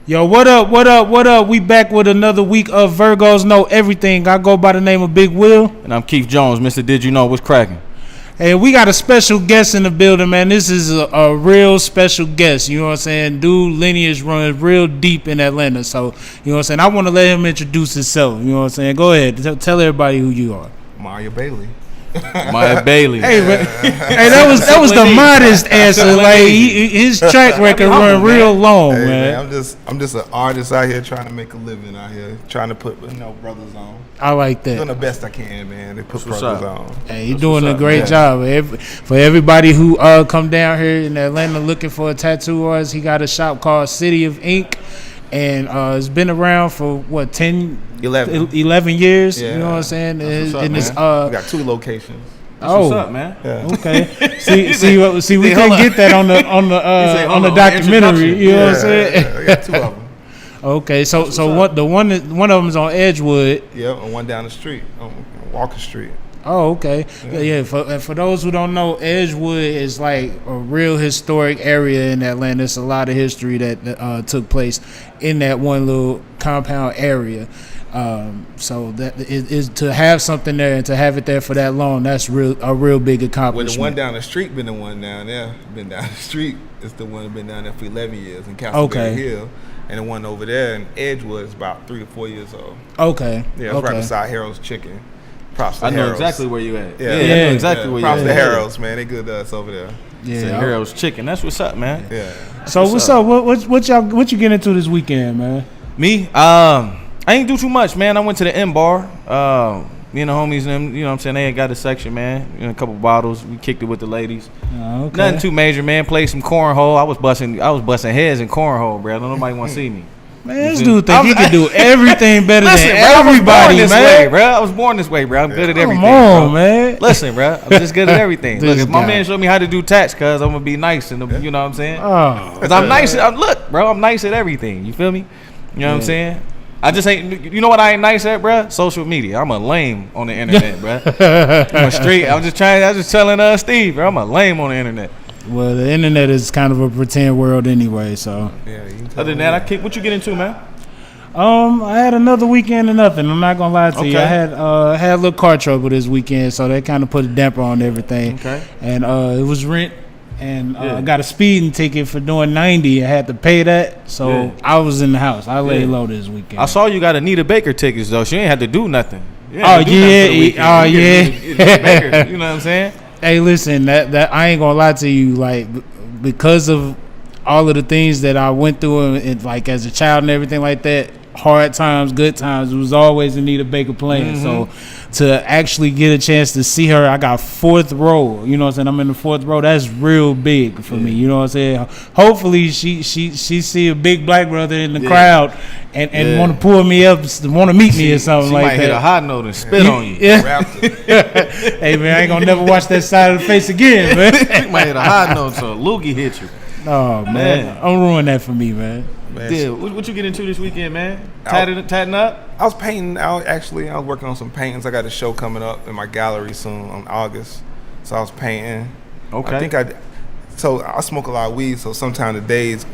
Yo, what up, what up, what up? We back with another week of Virgos Know Everything. I go by the name of Big Will. And I'm Keith Jones, Mr. Did You Know What's Cracking? Hey, we got a special guest in the building, man. This is a real special guest. You know what I'm saying? Dude, lineage runs real deep in Atlanta. So, you know what I'm saying? I want to let him introduce himself. You know what I'm saying? Go ahead. Tell everybody who you are. Miya Bailey. Miya Bailey. Hey, that was the modest answer. Like his track record run real long, Hey, man. I'm just an artist out here trying to make a living out here, trying to put brothers on. I like that. Doing the best I can, man. They put brothers on. Hey, you're doing a great job. For everybody who come down here in Atlanta looking for a tattoo artist, he got a shop called City of Ink. And it's been around for what 11 years. Yeah. You know what I'm saying? We got 2 locations. What's up, man? Yeah. Okay. see, we couldn't get that on the documentary. You know what I'm saying? Yeah, we got 2 of them. Okay, so one of them is on Edgewood. Yep, and one down the street on Walker Street. Oh, okay. Yeah. For those who don't know, Edgewood is like a real historic area in Atlanta. It's a lot of history that took place in that one little compound area. So that is to have something there and to have it there for that long. That's a real big accomplishment. Well, the one down the street been the one down there. Been down the street. It's the one that been down there for 11 years in Castleberry Hill. And the one over there in Edgewood is about 3 to 4 years old. Okay. Yeah, it's right beside Harold's Chicken. Props to I know Harold's. exactly where you at. Yeah, I know exactly where you at. Props to Harold's, man. They good to us over there. Yeah, Harold's Chicken. That's what's up, man. Yeah. So what's up? What you get into this weekend, man? Me? I ain't do too much, man. I went to the M Bar. Me and the homies and them, you know what I'm saying? They got a section, man. A couple bottles. We kicked it with the ladies. Okay. Nothing too major, man. Played some cornhole. I was busting heads in cornhole, bro. Don't nobody want to see me. Man, this dude think he can do everything better than everybody, I was born this way, bro. I'm good at everything. Come on, bro. man. Listen, bro. I'm just good at everything. Look, if my man showed me how to do tax, cuz I'm gonna be nice, and you know what I'm saying? Oh, cause I'm nice. Look, bro. I'm nice at everything. You feel me? You know what I'm saying? I just ain't. You know what I ain't nice at, bro? Social media. I'm a lame on the internet, bro. I'm just telling Steve, bro. I'm a lame on the internet. Well, the internet is kind of a pretend world anyway, so. Yeah. Other than that, what you get into, man? I had another weekend of nothing. I'm not gonna lie to you. I had a little car trouble this weekend, so that kind of put a damper on everything. Okay. And it was rent, and I got a speeding ticket for doing 90. I had to pay that, so I was in the house. I laid low this weekend. I saw you got Anita Baker tickets though. She ain't had to do nothing. You know what I'm saying? Hey, listen, that I ain't gonna lie to you, like because of all of the things that I went through and like as a child and everything like that, hard times, good times, it was always Anita Baker playing. So to actually get a chance to see her, I got 4th row. You know what I'm saying? I'm in the 4th row. That's real big for me. You know what I'm saying? Hopefully she see a big black brother in the crowd and want to pull me up, want to meet me or something like that. She might hit a high note and spit on you. Yeah. Hey man, I ain't gonna never watch that side of the face again, man. She might hit a high note so a loogie hit you. Oh man, don't ruin that for me, man. Yeah, what you get into this weekend, man? Tatting up? I was painting. I was working on some paintings. I got a show coming up in my gallery soon on August, so I was painting. Okay. I smoke a lot of weed, so sometimes the days,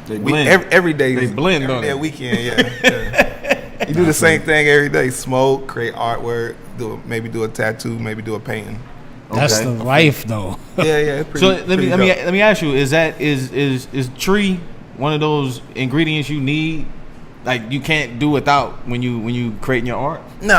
they blend. Every day they blend on it. Weekend, yeah. You do the same thing every day: smoke, create artwork, maybe do a tattoo, maybe do a painting. That's the life, though. Yeah. Let me ask you: is tree one of those ingredients you need, like you can't do without when you creating your art? No.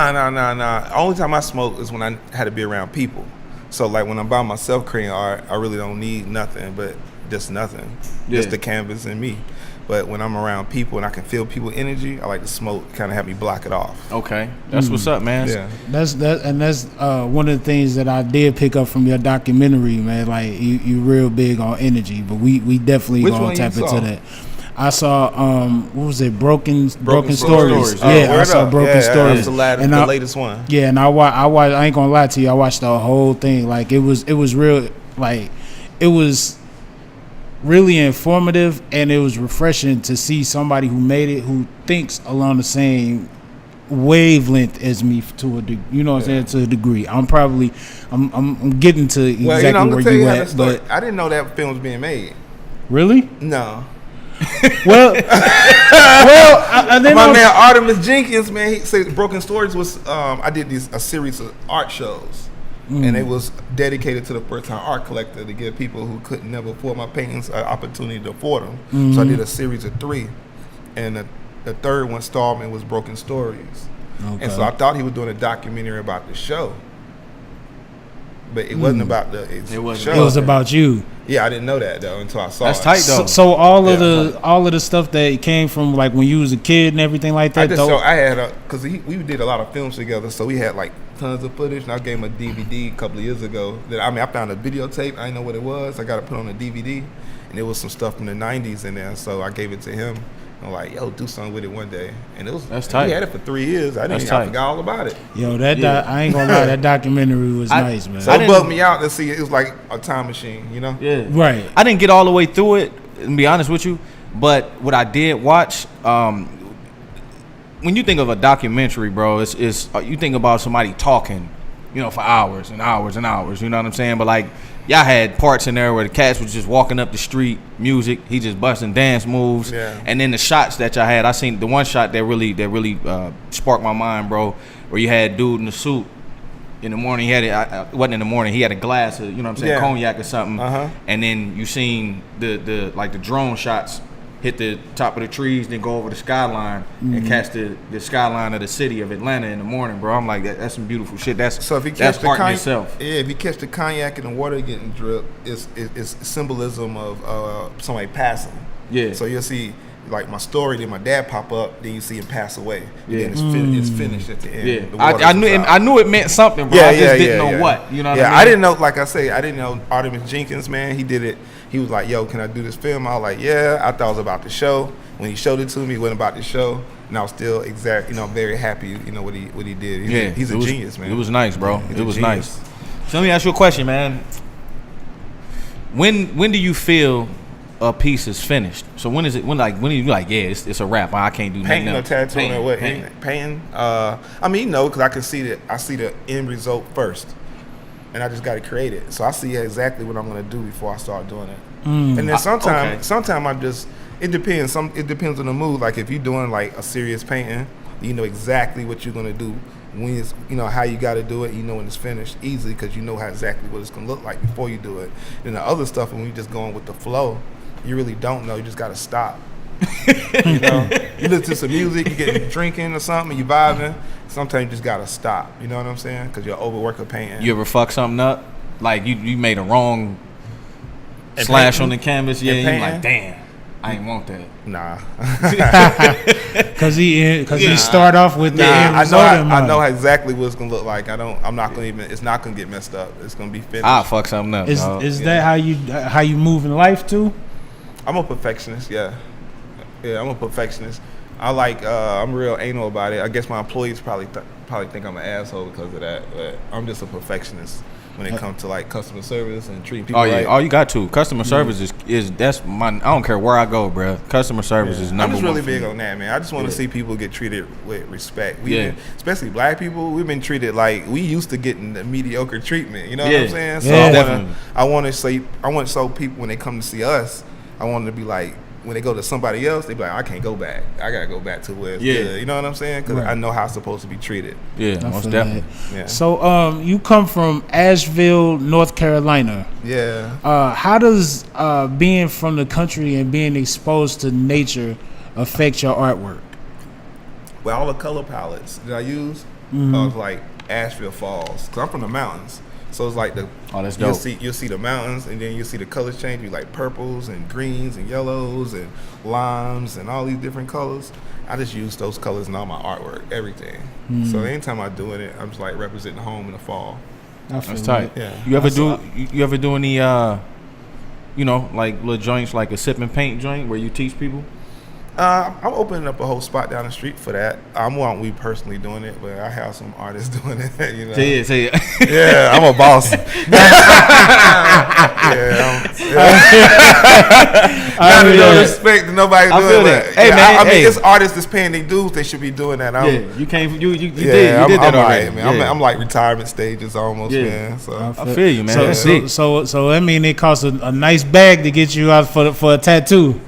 Only time I smoke is when I had to be around people. So like when I'm by myself creating art, I really don't need nothing but just nothing, just the canvas and me. But when I'm around people and I can feel people's energy, I like to smoke, kind of help me block it off. Okay, that's what's up, man. Yeah, that's one of the things that I did pick up from your documentary, man. Like you real big on energy, but we definitely gonna tap into that. I saw what was it? Broken Stories. Yeah, I saw Broken Stories. That's the latest one. Yeah, and I ain't gonna lie to you. I watched the whole thing. Like it was real. Like it was really informative, and it was refreshing to see somebody who made it, who thinks along the same wavelength as me to a degree. You know what I'm saying? To a degree. I'm getting to exactly where you at. But I didn't know that film was being made. Really? No. then my man Artemis Jenkins, man, he said Broken Stories was. I did a series of art shows, and it was dedicated to the first time art collector to give people who couldn't never afford my paintings an opportunity to afford them. So I did a series of 3, and the third one installment was Broken Stories. Okay. And so I thought he was doing a documentary about the show, but it wasn't about the show. It was about you. Yeah, I didn't know that though until I saw That's it. tight though. So all of the stuff that came from like when you was a kid and everything like that. I had because we did a lot of films together, so we had like tons of footage. And I gave him a DVD a couple of years ago. I found a videotape. I didn't know what it was. I got to put on a DVD, and it was some stuff from the '90s in there. So I gave it to him. I'm like, yo, do something with it one day, and it was. That's tight. We had it for 3 years. I forgot all about it. Yo, I ain't gonna lie, that documentary was nice, man. So it bugged me out to see it was like a time machine, you know? Yeah, right. I didn't get all the way through it, and be honest with you, but what I did watch, when you think of a documentary, bro, it's you think about somebody talking, for hours and hours and hours. You know what I'm saying? But like. Y'all had parts in there where the cats was just walking up the street, music. He just busting dance moves, and then the shots that y'all had. I seen the one shot that really sparked my mind, bro. Where you had dude in the suit in the morning. He had it wasn't in the morning. He had a glass of cognac or something. And then you seen the drone shots hit the top of the trees, then go over the skyline and catch the skyline of the city of Atlanta in the morning, bro. I'm like, that's some beautiful shit. So if you catch the if you catch the cognac and the water getting dripped, it's symbolism of somebody passing. Yeah. So you'll see like my story, then my dad pop up, then you see him pass away. Yeah. Then it's finished at the end. Yeah. I knew it meant something, bro. I just didn't know what. You know what I mean? I didn't know, like I say, I didn't know Artemis Jenkins, man. He did it. He was like, yo, can I do this film? I was like, yeah. I thought it was about the show. When he showed it to me, it wasn't about the show. And I was still very happy, what he did. He's a genius, man. It was nice, bro. It was nice. So let me ask you a question, man. When do you feel a piece is finished? So when are you like, yeah, it's a wrap. I can't do nothing else. Painting or tattooing or what? Painting. I mean, because I can see I see the end result first. And I just got to create it. So I see exactly what I'm going to do before I start doing it. And then sometimes it depends. It depends on the mood. Like if you're doing like a serious painting, you know exactly what you're going to do. When it's, how you got to do it, when it's finished easily because you know exactly what it's going to look like before you do it. And the other stuff, when you're just going with the flow, you really don't know. You just got to stop. You listen to some music, you get drinking or something, you vibing. Sometimes you just gotta stop. You know what I'm saying? Because you're overwork a painting. You ever fuck something up? Like you made a wrong slash on the canvas? Yeah, you like, damn, I ain't want that. Nah. Because he start off with the end result. I know exactly what it's gonna look like. I'm not gonna even. It's not gonna get messed up. It's gonna be finished. I'll fuck something up. Is that how you move in life too? I'm a perfectionist. Yeah, I'm a perfectionist. I'm real anal about it. I guess my employees probably think I'm an asshole because of that, but I'm just a perfectionist when it comes to like customer service and treating people right. Oh, you got to. Customer service is that's my. I don't care where I go, bro. Customer service is number one. I'm just really big on that, man. I just want to see people get treated with respect. Especially black people, we've been treated like we used to getting the mediocre treatment. You know what I'm saying? So I want to show people when they come to see us, I want them to be like. When they go to somebody else, they be like, I can't go back. I gotta go back to where it's good. You know what I'm saying? Because I know how it's supposed to be treated. Yeah, most definitely. Yeah. So, you come from Asheville, North Carolina. Yeah. How does being from the country and being exposed to nature affect your artwork? Well, all the color palettes that I use was like Asheville Falls. Because I'm from the mountains. So it's like that's dope. You'll see the mountains, and then you'll see the colors change. You like purples and greens and yellows and limes and all these different colors. I just use those colors in all my artwork, everything. So anytime I'm doing it, I'm just like representing home in the fall. That's tight. Yeah. You ever do any like little joints like a sip and paint joint where you teach people? I'm opening up a whole spot down the street for that. I won't be personally doing it, but I have some artists doing it. Say it. Yeah, I'm a boss. I have no respect to nobody doing that. Hey, man, I mean, it's artists that's paying their dues. They should be doing that. You did that already. Man. I'm like retirement stages almost, man. So I feel you, man. So I mean, it costs a nice bag to get you out for a tattoo.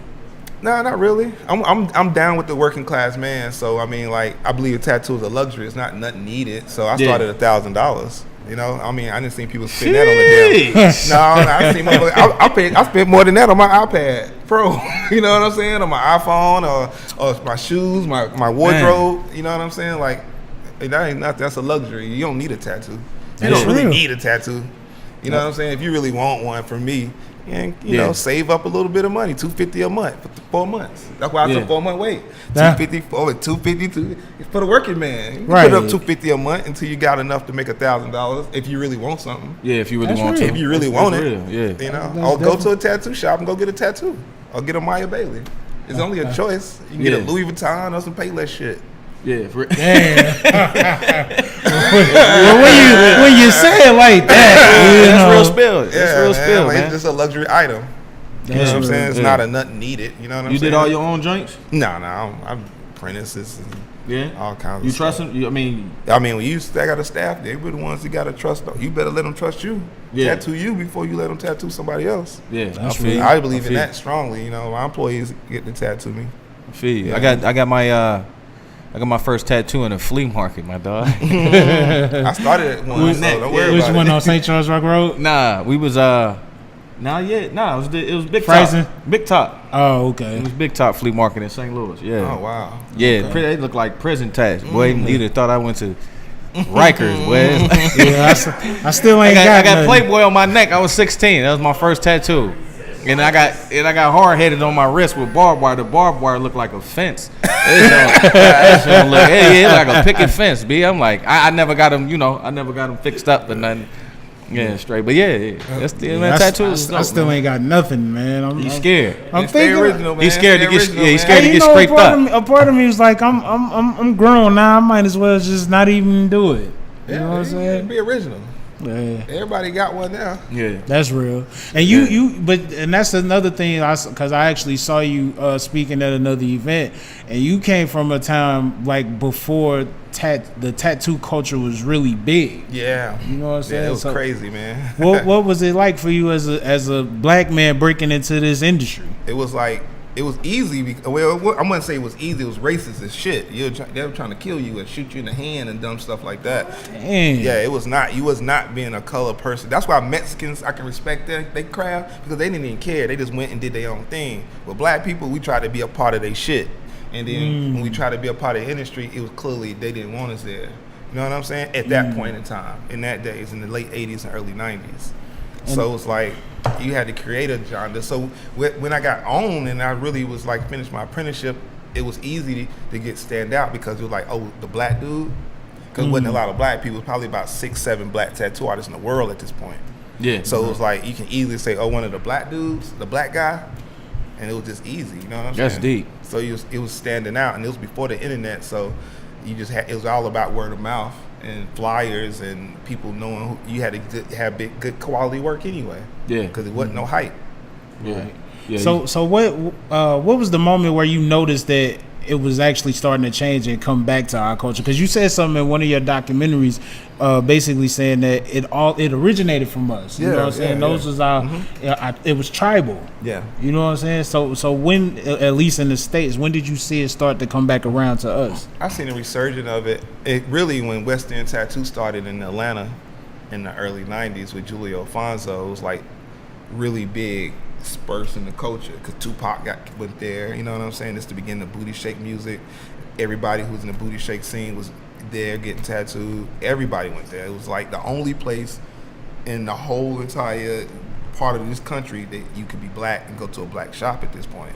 No, not really. I'm down with the working class man. So I mean, like, I believe a tattoo is a luxury. It's not nothing needed. So I started at $1,000. You know, I mean, I didn't see people spend that on the damn. No, I seen I spent more than that on my iPad Pro. You know what I'm saying? On my iPhone or my shoes, my wardrobe. Man. You know what I'm saying? Like, that ain't nothing. That's a luxury. You don't need a tattoo. You don't really need a tattoo. You know what I'm saying? If you really want one, from me, and you know, save up a little bit of money, $250 a month for 4 months. That's why I took 4 month wait. $250 for the working man. You put up $250 a month until you got enough to make $1,000 if you really want something. Yeah, if you really want to. If you really want it, yeah. You know, or go to a tattoo shop and go get a tattoo, or get a Miya Bailey. It's only a choice. You can get a Louis Vuitton or some Payless shit. Yeah, damn. when you say it like that, that's real spill. That's real spill, man. It's just a luxury item. You know what I'm saying? It's not a nothing needed. You know what I'm saying? You did all your own joints? No, I'm apprentices and all kinds of You stuff. trust them? I mean, when you got a staff, they were the ones you got to trust. You better let them trust you. Tattoo you before you let them tattoo somebody else. Yeah, I believe in that strongly. You know, my employees get to tattoo me. I feel you. I got my first tattoo in a flea market, my dog. I started at one, so don't worry about it. Which one on St. Charles Rock Road? Nah, we was it was Big Top. Big Top. Oh, okay. It was Big Top Flea Market in St. Louis. Yeah. Oh wow. Yeah, they look like prison tats. Boy, you'd have thought I went to Rikers, boy. I still ain't I got Playboy on my neck. I was 16. That was my first tattoo. And I got hard headed on my wrist with barbed wire. The barbed wire looked like a fence. It looked like a picket fence, B. I'm like, I never got them, I never got them fixed up and nothing. Yeah, straight. But that's the tattoos. I still ain't got nothing, man. He's scared. I'm thinking original, man. He's scared to get hey, scraped up. A part of me was like, I'm grown now. I might as well just not even do it. You know what I'm saying? Be original. Yeah. Everybody got one now. Yeah, that's real. And and that's another thing. Because I actually saw you speaking at another event, and you came from a time like before the tattoo culture was really big. Yeah, you know what I'm saying. It was crazy, man. what was it like for you as a black man breaking into this industry? It was easy. Well, I'm gonna say it was easy. It was racist as shit. They were trying to kill you and shoot you in the hand and dumb stuff like that. Damn. Yeah, it was not. You was not being a color person. That's why Mexicans, I can respect their craft because they didn't even care. They just went and did their own thing. But black people, we tried to be a part of their shit. And then when we tried to be a part of the industry, it was clearly they didn't want us there. You know what I'm saying? At that point in time, in that days, in the late 80s and early 90s. So it was like you had to create a genre. So when I got on and I really was like finished my apprenticeship, it was easy to stand out because it was like, oh, the black dude. Because wasn't a lot of black people. It was probably about 6-7 black tattoo artists in the world at this point. Yeah. So it was like you can easily say, oh, one of the black dudes, the black guy, and it was just easy. You know what I'm saying? That's deep. So it was standing out, and it was before the internet. So it was all about word of mouth and flyers and people knowing you had to have good quality work anyway. Yeah, because it wasn't no hype. Yeah. Right. Yeah. So what was the moment where you noticed that it was actually starting to change and come back to our culture? Because you said something in one of your documentaries, basically saying that it originated from us. You know what I'm saying? Those was our, it was tribal. Yeah. You know what I'm saying? So when, at least in the States, when did you see it start to come back around to us? I seen a resurgence of it. It really when West End Tattoo started in Atlanta in the early '90s with Julio Alfonso. It was like really big spurs in the culture because Tupac went there. You know what I'm saying? It's the beginning of booty shake music. Everybody who's in the booty shake scene was there getting tattooed. Everybody went there. It was like the only place in the whole entire part of this country that you could be black and go to a black shop at this point.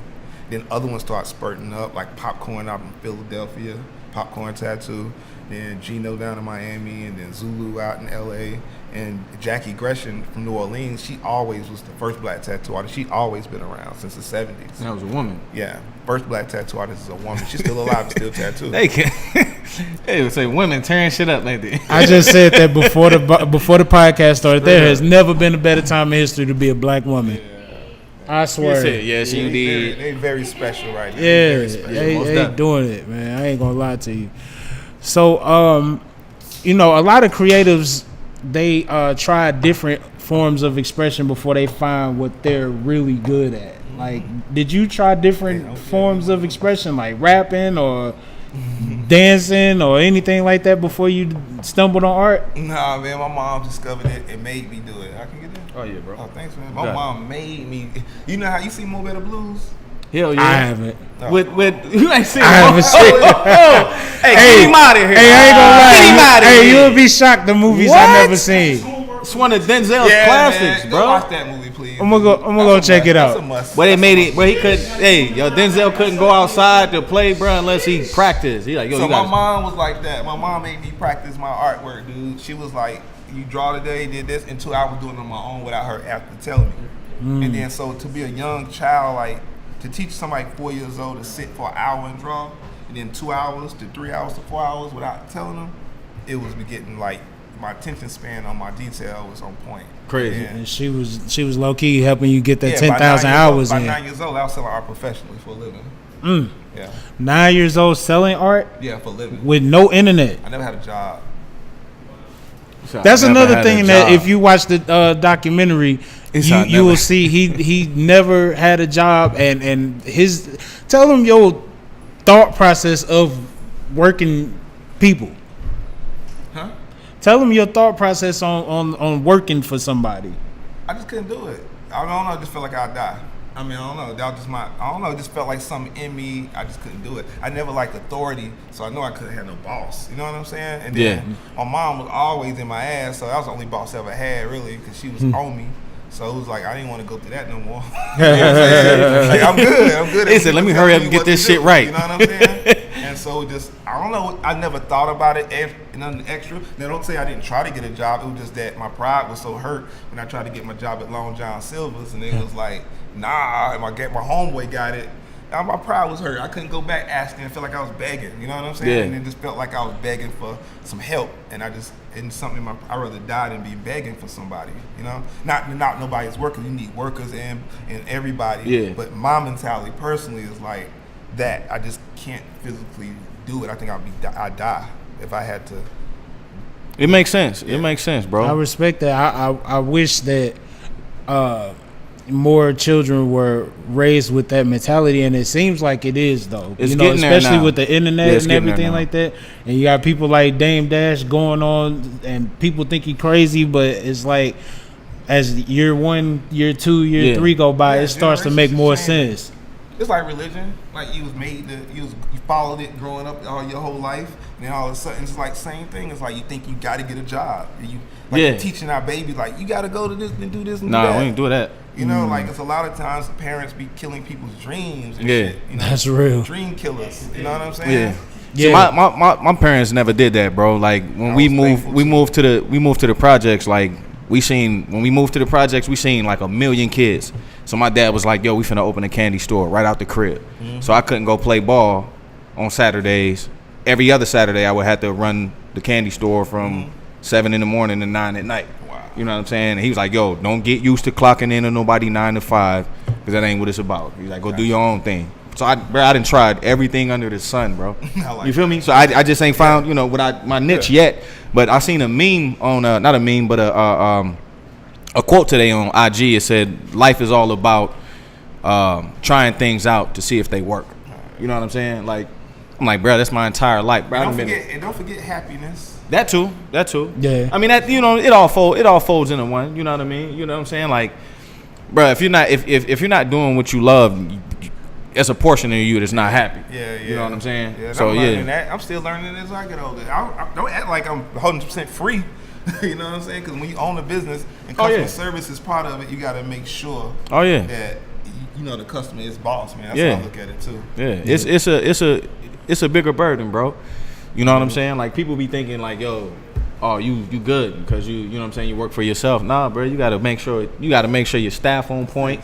Then other ones start spurting up, like Popcorn out in Philadelphia, Popcorn Tattoo, then Gino down in Miami, and then Zulu out in LA. And Jackie Gresham from New Orleans, she always was the first black tattoo artist. She'd always been around since the 70s. That was a woman. Yeah. First black tattoo artist is a woman. She's still alive and still tattooed. They would say women tearing shit up like that. I just said that before the podcast started. There has never been a better time in history to be a black woman. Yeah. I swear. Yes, you did. They very special right now. Yeah, they doing it, man. I ain't gonna lie to you. So, a lot of creatives, they try different forms of expression before they find what they're really good at. Like, did you try different forms of expression, like rapping or dancing or anything like that before you stumbled on art? Nah, man, my mom discovered it and made me do it. I can get that? Oh yeah, bro. Oh, thanks, man. My mom made me. You know how you see Mo Better Blues? Hell yeah. I haven't. Oh. With you ain't seen. I haven't seen. Hey, get him out of here. Hey, I ain't gonna lie. Get him out of Hey, here. you'll be shocked. The movies What? I never seen. It's one of Denzel's classics, man. bro. Go watch that movie, please. I'm gonna go check it out. That's a must. Where they made it, where he could, Denzel couldn't go outside to play, bro, unless he practiced. He like, yo, So you my guys. mom was like that. My mom made me practice my artwork, dude. She was like, you draw today, did this, and 2 hours doing it on my own without her after telling me. And then so to be a young child, like to teach somebody 4 years old to sit for an hour and draw, and then 2 hours to 3 hours to 4 hours without telling them, it was getting like my attention span on my detail was on point. Crazy. And she was low key helping you get that by 10,000 9 years old- hours By in. 9 years old, I was selling art professionally for a living. Yeah, 9 years old selling art yeah, for a living. with no internet. I never had a job. That's Never another had a thing that job. if you watch the documentary, you will see he never had a job and his tell him your thought process of working people. Huh? Tell him your thought process on working for somebody. I just couldn't do it. I don't know. I just felt like I'd die. I mean, I don't know. That was just I don't know. It just felt like something in me. I just couldn't do it. I never liked authority, so I know I couldn't have no boss. You know what I'm saying? And then my mom was always in my ass, so that was the only boss I ever had, really, because she was on me. So it was like I didn't want to go through that no more. You know what I'm saying? Like, I'm good. He said, "Let me hurry up and get this shit right." You know what I'm saying? And so just, I don't know, I never thought about it nothing extra. Now don't say I didn't try to get a job. It was just that my pride was so hurt when I tried to get my job at Long John Silver's, and it was like, nah, and my homeboy got it. Now my pride was hurt. I couldn't go back asking. I felt like I was begging. You know what I'm saying? Yeah. And it just felt like I was begging for some help. And it's something I'd rather die than be begging for somebody. You know, not nobody's working. You need workers and everybody. Yeah. But my mentality personally is like that. I just can't physically do it. I think I'd die if I had to. It makes sense. It makes sense, bro. I respect that. I wish that more children were raised with that mentality, and it seems like it is though. It's you know, getting there especially now. with the internet Yeah, it's and getting there everything now. like that. And you got people like Dame Dash going on, and people think he crazy, but it's like as year 1, year 2, year 3 go by, Yeah, it starts to make generations more change. sense. It's like religion. Like you followed it growing up all your whole life, and then all of a sudden it's like same thing. It's like you think you got to get a job. You're teaching our babies like you got to go to this and do this and do that. Nah, we ain't do that. You know, like it's a lot of times parents be killing people's dreams and shit. You know? That's real. Dream killers. You know what I'm saying? Yeah. Yeah. So my parents never did that, bro. Like when we moved to the projects, like when we moved to the projects, we seen like 1 million kids. So my dad was like, yo, we finna open a candy store right out the crib. So I couldn't go play ball on Saturdays. Every other Saturday I would have to run the candy store from 7 in the morning to 9 at night. Wow. You know what I'm saying? And he was like, yo, don't get used to clocking in on nobody 9 to 5, because that ain't what it's about. He's like, go do your own thing. So I done tried everything under the sun, bro. Like You feel me? So I just ain't found, my niche yet. But I seen a meme on not a meme, but a quote today on IG. It said, life is all about trying things out to see if they work. You know what I'm saying? Like, I'm like, bro, that's my entire life, bro. Don't forget happiness. That too. Yeah. I mean, that it all folds into one. You know what I mean? You know what I'm saying? Like, bro, if you're not doing what you love, it's a portion of you that's not happy. Yeah. You know what I'm saying? Yeah, So I'm yeah. learning that. I'm still learning as I get older. I don't act like I'm 100% free. You know what I'm saying? Because when you own a business and customer service is part of it, you got to make sure Oh yeah. that the customer is boss, man. That's Yeah. how I look at it too. Yeah. It's a bigger burden, bro. You know what I'm saying? Like people be thinking like, yo, oh, you good because you know what I'm saying, you work for yourself. Nah, bro, you gotta make sure your staff on point.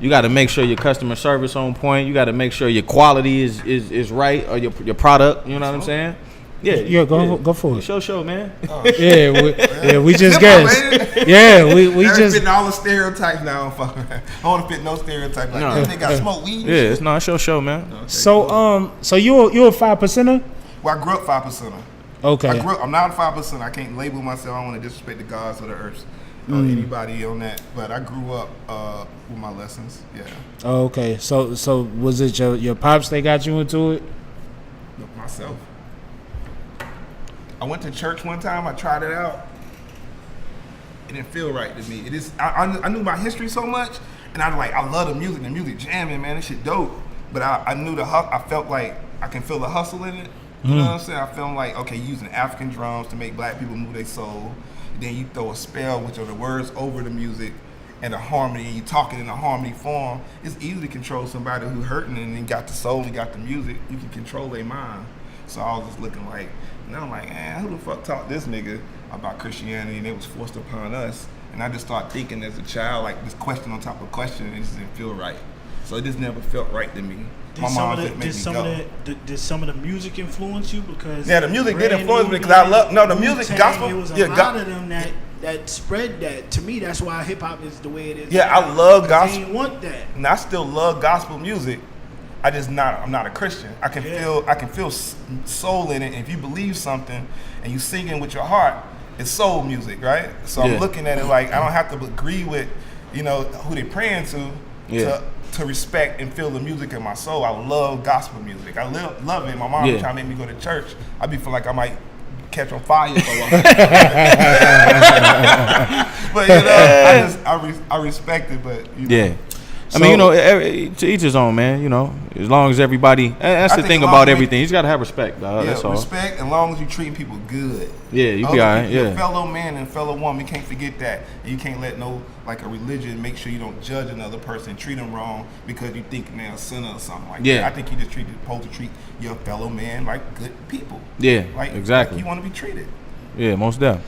You gotta make sure your customer service on point. You gotta make sure your quality is right, or your product, you know what I'm saying? Yeah, Go for it. Show, man. We just guessed. Yeah, we just fitting all the stereotypes now. I want to fit no stereotype. Like No. they got smoke weed. Yeah, it's not show, man. Okay, so you a 5%er? Well, I grew up 5%er. Okay. I'm not a 5%. I can't label myself. I don't want to disrespect the gods of the earth. anybody on that. But I grew up with my lessons. Yeah. Oh, okay. So was it your pops that got you into it? Myself. I went to church one time. I tried it out. It didn't feel right to me. It is. I knew my history so much, and I love the music jamming, man. This shit dope. But I knew I felt like I can feel the hustle in it. You know what I'm saying? I felt like, okay, using African drums to make black people move their soul. Then you throw a spell, which are the words over the music and the harmony, and you talking in a harmony form. It's easy to control somebody who hurting and then got the soul and got the music. You can control their mind. So I was just looking like, and I'm like, who the fuck taught this nigga about Christianity, and it was forced upon us. And I just started thinking as a child, like this question on top of question, and it just didn't feel right. So it just never felt right to me. Did some of the music influence you? Because the music did influence me because I love the music gospel. It was a lot of them that spread that. To me, that's why hip hop is the way it is. Yeah, I love gospel. They didn't want that, and I still love gospel music. I'm not a Christian. I can feel soul in it. And if you believe something and you sing it with your heart, it's soul music, right? So I'm looking at it like I don't have to agree with, who they praying to respect and feel the music in my soul. I love gospel music. I love it. My mom trying to make me go to church. I be feel like I might catch on fire for a while. But I respect it. But I mean, to each his own, man. As long as everybody. That's the thing about everything. You just gotta have respect, dog. That's all. Respect, as long as you treat people good. Yeah, you be alright. Your fellow man and fellow woman, you can't forget that. You can't let a religion make sure you don't judge another person, treat them wrong because you think they're a sinner or something like that. I think you just supposed to treat your fellow man like good people. Yeah, like exactly. Like you want to be treated. Yeah, most definitely.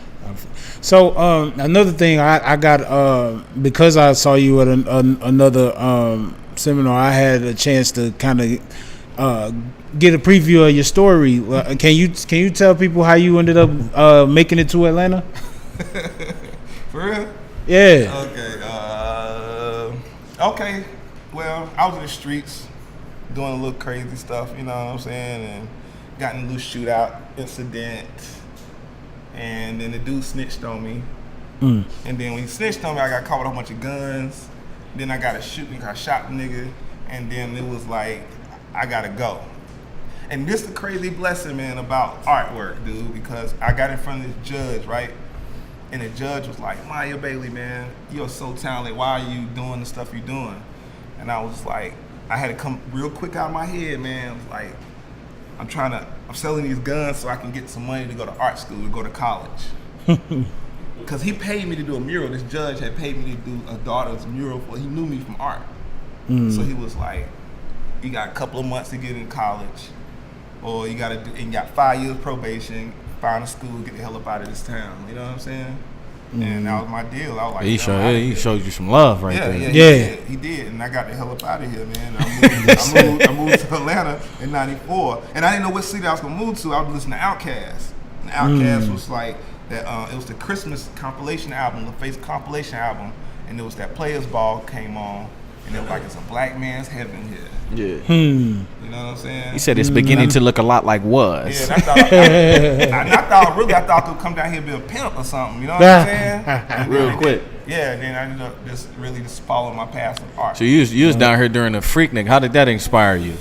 So another thing I got because I saw you at another seminar, I had a chance to kind of get a preview of your story. Can you tell people how you ended up making it to Atlanta? For real? Yeah. Okay. Well, I was in the streets doing a little crazy stuff, you know what I'm saying, and got in a little shootout incident. And then the dude snitched on me. And then when he snitched on me, I got caught with a whole bunch of guns. Then I got I shot the nigga. And then it was like, I gotta go. And this is the crazy blessing, man, about artwork, dude, because I got in front of this judge, right? And the judge was like, Miya Bailey, man, you're so talented. Why are you doing the stuff you're doing? And I was like, I had to come real quick out of my head, man. I was like, I'm selling these guns so I can get some money to go to art school, to go to college. Because he paid me to do a mural. This judge had paid me to do a daughter's mural. He knew me from art. So he was like, you got a couple of months to get in college, or you got 5 years probation, find a school, get the hell up out of this town. You know what I'm saying? And that was my deal. I was like, he showed you some love right there. Yeah, he did. And I got the hell up out of here, man. I moved to Atlanta in '94, and I didn't know what city I was gonna move to. I was listening to Outkast. And Outkast was like that. It was the Christmas compilation album, the Face compilation album, and it was that Players Ball came on, and it was like it's a black man's heaven here. Yeah. You know what I'm saying? He said it's beginning to look a lot like Was. Yeah, I thought I could come down here and be a pimp or something. You know what I'm saying? Real quick. Yeah, and then I ended up just following my path of art. So you was down here during the Freaknik. How did that inspire you?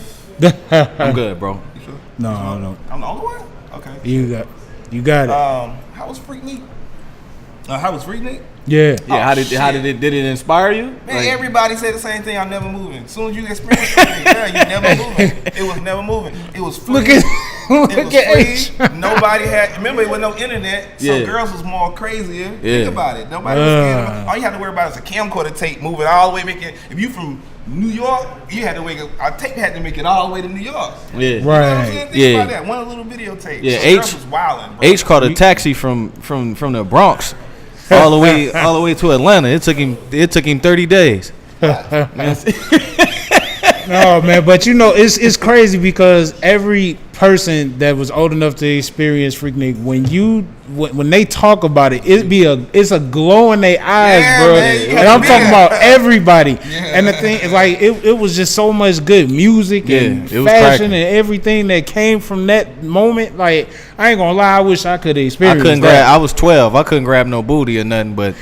I'm good, bro. You sure? No, I don't. I'm the only one? Okay. You got it. How was Freaknik? How was Freaknik? Yeah. Yeah. Did it inspire you? Man, everybody said the same thing. I'm never moving. As soon as you experience something, you're never moving. It was never moving. It was free. It was free. Nobody had. Remember, there was no internet, so girls was more crazier. Think about it. Nobody was scared. All you had to worry about is a camcorder tape moving all the way, making. If you from New York, you had to wake up. Our tape had to make it all the way to New York. Yeah. Right. You know what I'm saying? Think about that. One little videotape. Yeah. So girls was wilding, bro. H caught a taxi from the Bronx. all the way to Atlanta. It took him 30 days. No, man, but it's crazy because every person that was old enough to experience Freaknik, when they talk about it, it's a glow in their eyes, bro. Man, and I'm talking about everybody. Yeah. And the thing is, like, it was just so much good music and fashion and everything that came from that moment. Like, I ain't gonna lie, I wish I could have experienced that. I was 12. I couldn't grab no booty or nothing, but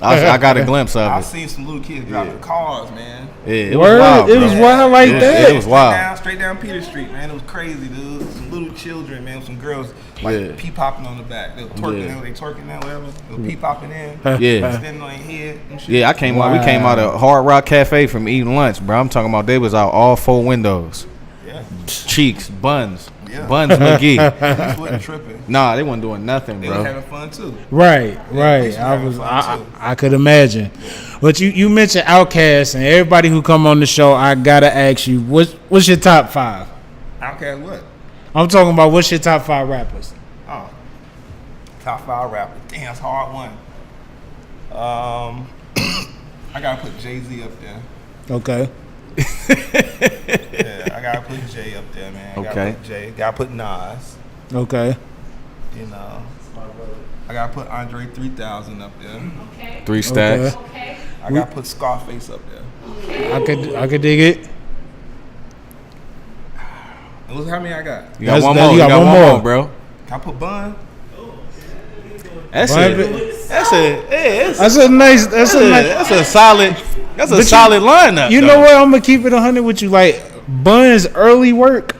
I got a glimpse of I've it. seen some little kids driving cars, man. Yeah, it was Word, wild. it bro. was wild like Yeah, that. it was wild. Straight down Peter Street, man. It was crazy, dude. Some little children, man. Some girls like Yeah. pee-popping on the back. They were twerking, Yeah. they twerking that, whatever. They were pee-popping in. Yeah. Standing on their head and shit. Yeah, I came out. We came out of Hard Rock Cafe from eating lunch, bro. I'm talking about they was out all 4 windows, Yeah. cheeks, buns, Yeah. buns McGee. Police wasn't tripping. Nah, they wasn't doing nothing, They were bro. having fun, too. Right. police were having fun, too. I could imagine. But you mentioned Outkast, and everybody who come on the show, I gotta ask you, what's your top 5? Outkast what? I'm talking about what's your top 5 rappers? Oh. Top 5 rappers. Damn, that's a hard one. I gotta put Jay-Z up there. Okay. Yeah, I gotta put Jay up there, man. Okay. Gotta put Jay. Gotta put Nas. Okay. You know. I gotta put Andre 3000 up there. 3 stacks. I gotta put Scarface up there. I could dig it. And look how many I got. You got That's- one that- more. you You got got one one more. more, bro. Can I put Bun? That's Bun- it. That's a. That's a nice. That's a nice. That's a solid. That's a But solid lineup. You though. know what? I'm gonna keep it 100 with you. Like Bun's early work,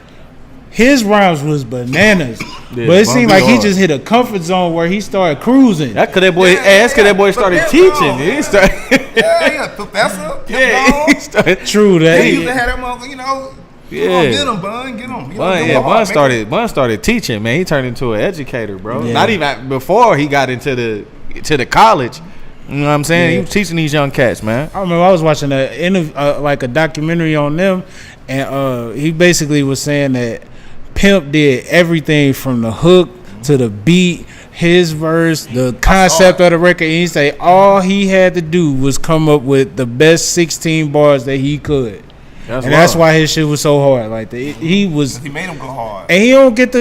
his rhymes was bananas. Yeah, but it Bun seemed be like he hard. just hit a comfort zone where he started cruising. That cause that boy. That's cause that boy But started that's teaching. wrong. He started. Yeah, Professor. Yeah, he started. True They that. used to have that motherfucker, you know. Yeah. Get him, Bun. Get him. Bun started teaching, man. He turned into an educator, bro. Yeah. Not even before he got into the college. You know what I'm saying? Yeah. He was teaching these young cats, man. I remember I was watching like a documentary on them, and he basically was saying that Pimp did everything from the hook to the beat, his verse, the concept of the record. And he say all he had to do was come up with the best 16 bars that he could. That's why his shit was so hard. Like he was, He made him go hard. and he don't get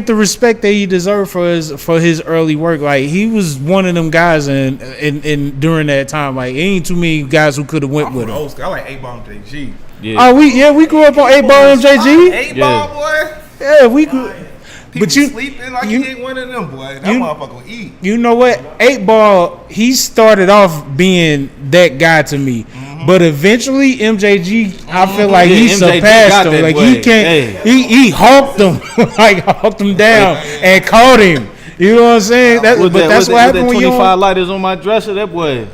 the respect that he deserved for his early work. Like he was one of them guys, in during that time, like ain't too many guys who could have went I'm with from him. old school. I like 8-Ball JG. Yeah. We grew up on 8-Ball MJG. 8-Ball, boy. Yeah, we grew. People But you sleeping like you- he ain't one of them, boy. That you- motherfucker will eat. You know what? 8-Ball, he started off being that guy to me. But eventually, MJG, I feel like he Yeah, MJG surpassed got him. that Like way. he can't, Hey. he hawked him, like hawked him down and caught him. You know what I'm saying? That's what happened when you 25 lighters on my dresser. That boy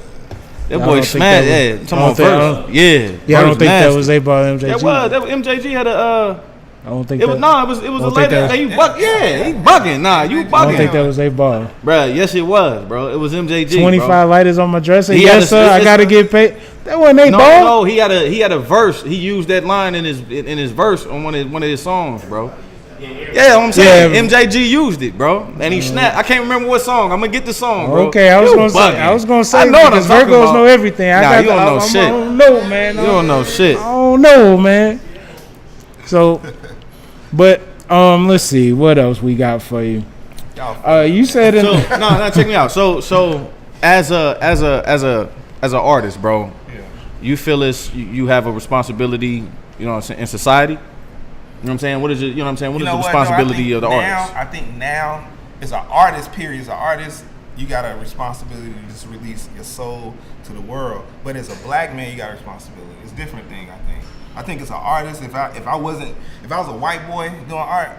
don't think smashed. that Yeah, was- come I on, don't think- first. Yeah, Yeah, I don't first think that nasty. was 8-Ball MJG. That was. That was MJG had a. I don't think It was that. it was a don't think lady. that- Hey, you buck? Yeah, he bugging. Nah, you I don't think bugging, that was 8-Ball. bro. Yes, it was, bro. It was MJG. 25 bro. lighters on my dresser. He had Yes, a- sir. I it's- gotta get paid. That wasn't 8-Ball. No, he had a verse. He used that line in his verse on one of his songs, bro. Yeah, I'm saying Yeah. MJG used it, bro, and he snapped. I can't remember what song. I'm gonna get the song, bro. Okay, I was You gonna say. bugging. I was gonna say I know what because I'm talking Virgos about. know everything. Nah, you don't know I shit. don't know, man. You don't know shit. I don't know, man. So, but let's see what else we got for you. Y'all You said in So no, check me out. So as an artist, bro, you feel you have a responsibility, you know what I'm saying, in society. You know what I'm saying? What is it? You know what I'm saying? What is the responsibility of the artist? I think now, as an artist, period, as an artist, you got a responsibility to just release your soul to the world. But as a black man, you got a responsibility. It's a different thing, I think. I think as an artist, if I was a white boy doing art,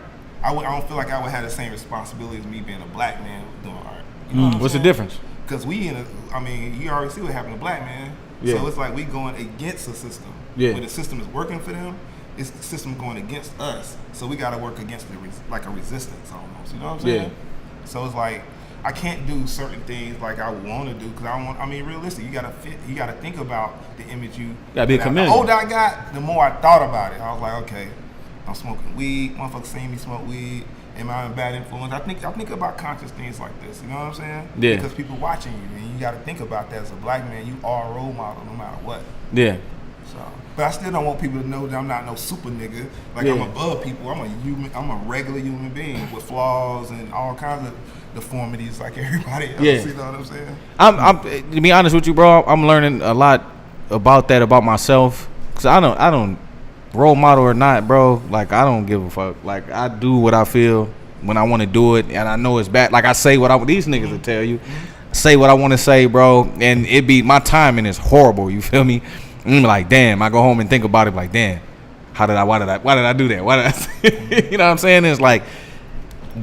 I don't feel like I would have the same responsibility as me being a black man doing art. You know what I'm What's the saying? difference? Because you already see what happened to black man. Yeah. So it's like we going against the system. Yeah. When the system is working for them, it's the system going against us. So we got to work against it, like a resistance almost. You know what I'm saying? Yeah. So it's like I can't do certain things like I want to do because realistic. You got to think about the image you. Gotta be a The chameleon. older I got, the more I thought about it. I was like, okay, I'm smoking weed. Motherfuckers seeing me smoke weed. Am I a bad influence? I think about conscious things like this. You know what I'm saying? Yeah. Because people watching you, and you got to think about that as a black man. You are a role model, no matter what. Yeah. So, but I still don't want people to know that I'm not no super nigga. Like I'm above people. I'm a human. I'm a regular human being with flaws and all kinds of deformities like everybody else. Yeah. You know what I'm saying? I'm to be honest with you, bro. I'm learning a lot about that about myself. Cause I don't role model or not, bro. Like I don't give a fuck. Like I do what I feel when I want to do it, and I know it's bad. Like I say what these niggas will tell you. say what I want to say, bro, and it be my timing is horrible. You feel me? And I'm like, damn. I go home and think about it, like, damn. Why did I do that? Why did I? You know what I'm saying? It's like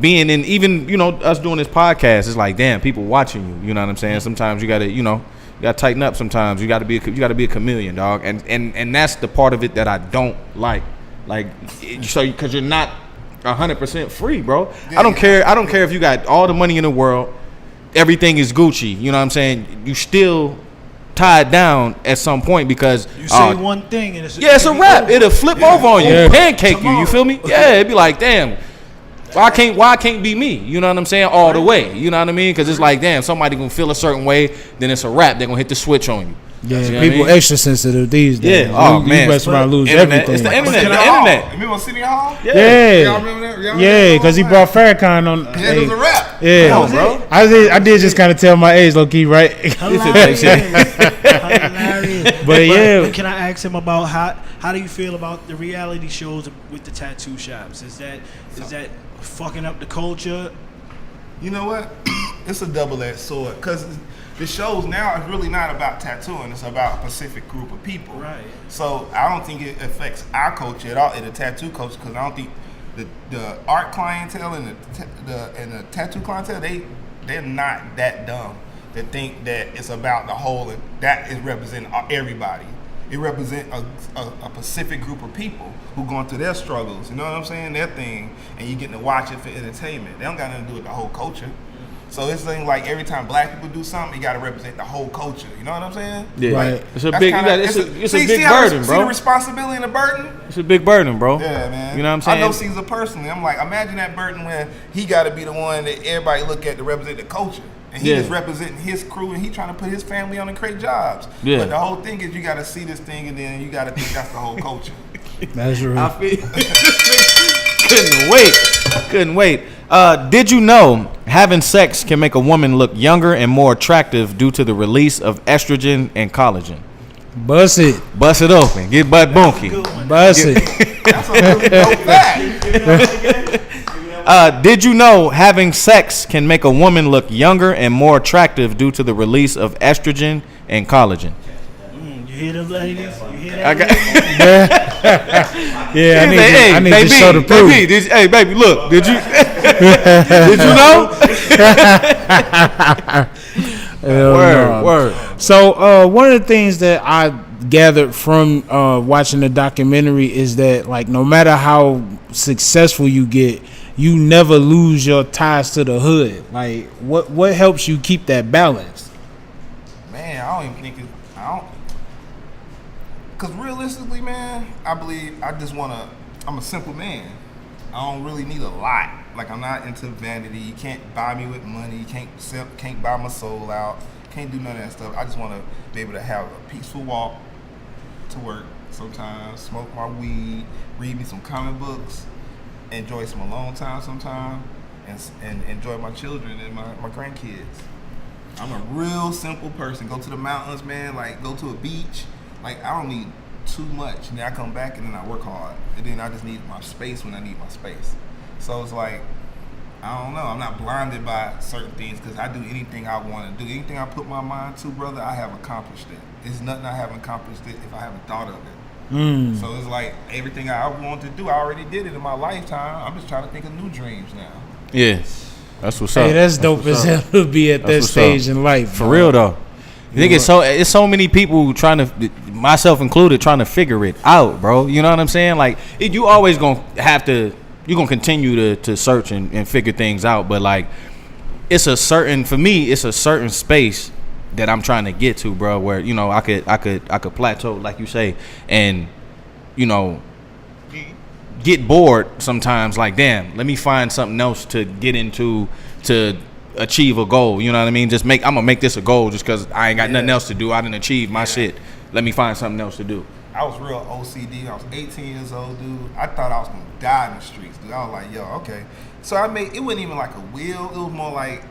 being in, even, you know, us doing this podcast. It's like, damn, people watching you. You know what I'm saying? Sometimes you gotta, you know, you gotta tighten up. Sometimes you gotta be a chameleon, dog. And that's the part of it that I don't like. Like, so because you're not 100% free, bro. I don't care if you got all the money in the world, everything is Gucci. You know what I'm saying? You still tied down at some point because you say one thing and it's a wrap. It'll flip over on you, pancake you. You feel me? Yeah, it'd be like, damn. Why can't be me? You know what I'm saying? All the way. You know what I mean? Because it's like, damn, somebody gonna feel a certain way, then it's a wrap. They're gonna hit the switch on you. Yeah, you know people extra sensitive these days. Yeah. Oh, man. You best around lose internet. everything. It's the internet. You remember City Hall? Yeah. Y'all remember that? Yeah, because he brought Farrakhan on. Yeah, it was a rap. Yeah, Come on, bro. I did just kind of tell my age, low key, right? Hilarious. But yeah. But can I ask him about how do you feel about the reality shows with the tattoo shops? Is that fucking up the culture? You know what? It's a double-edged sword because the shows now is really not about tattooing. It's about a specific group of people. Right. So I don't think it affects our culture at all, in the tattoo culture, because I don't think the art clientele and the tattoo clientele, they're not that dumb to think that it's about the whole and that is representing everybody. It represents a specific group of people who going through their struggles. You know what I'm saying? Their thing, and you getting to watch it for entertainment. They don't got nothing to do with the whole culture. So it's like every time black people do something, you got to represent the whole culture. You know what I'm saying? Yeah, like, it's a big, it's a big burden, bro. See the responsibility and the burden? It's a big burden, bro. Yeah, man. You know what I'm saying? I know Caesar personally. I'm like, imagine that burden when he got to be the one that everybody look at to represent the culture. And he just representing his crew, and he trying to put his family on and create jobs. Yeah. But the whole thing is you got to see this thing, and then you got to think that's the whole culture. That's right. I feel couldn't wait. Did you know having sex can make a woman look younger and more attractive due to the release of estrogen and collagen? Bust it open. Get butt bonky. Bust it. That's a really dope fact. Did you know having sex can make a woman look younger and more attractive due to the release of estrogen and collagen? You hear them ladies? You hear that? I need to show the proof. Hey, baby, look. Did you? Did you know? Word. So one of the things that I gathered from watching the documentary is that, like, no matter how successful you get, you never lose your ties to the hood. Like, what helps you keep that balance? Man, I don't even think because realistically, man, I believe I'm a simple man. I don't really need a lot. Like, I'm not into vanity. You can't buy me with money. You can't buy my soul out. Can't do none of that stuff. I just want to be able to have a peaceful walk to work sometimes, smoke my weed, read me some comic books, enjoy some alone time sometime, and enjoy my children and my grandkids. I'm a real simple person. Go to the mountains, man. Like, go to a beach. Like, I don't need too much. And then I come back and then I work hard. And then I just need my space when I need my space. So it's like, I don't know. I'm not blinded by certain things because I do anything I want to do. Anything I put my mind to, brother, I have accomplished it. There's nothing I haven't accomplished it if I haven't thought of it. So it's like everything I want to do, I already did it in my lifetime. I'm just trying to think of new dreams now. Yeah. That's what's up. Hey, that's dope as hell to be at that stage in life. For real, though. I think it's so many people trying to, myself included, trying to figure it out, bro. You know what I'm saying? Like, you always gonna have to, you're gonna continue to search and figure things out. But like, for me, it's a certain space that I'm trying to get to, bro. Where, you know, I could plateau, like you say, and, you know, get bored sometimes. Like, damn, let me find something else to get into to achieve a goal. You know what I mean? I'm gonna make this a goal just because I ain't got nothing else to do. I didn't achieve my shit. Let me find something else to do. I was real OCD. I was 18 years old, dude. I thought I was gonna die in the streets, dude. I was like, yo, okay. So it wasn't even like a will. It was more like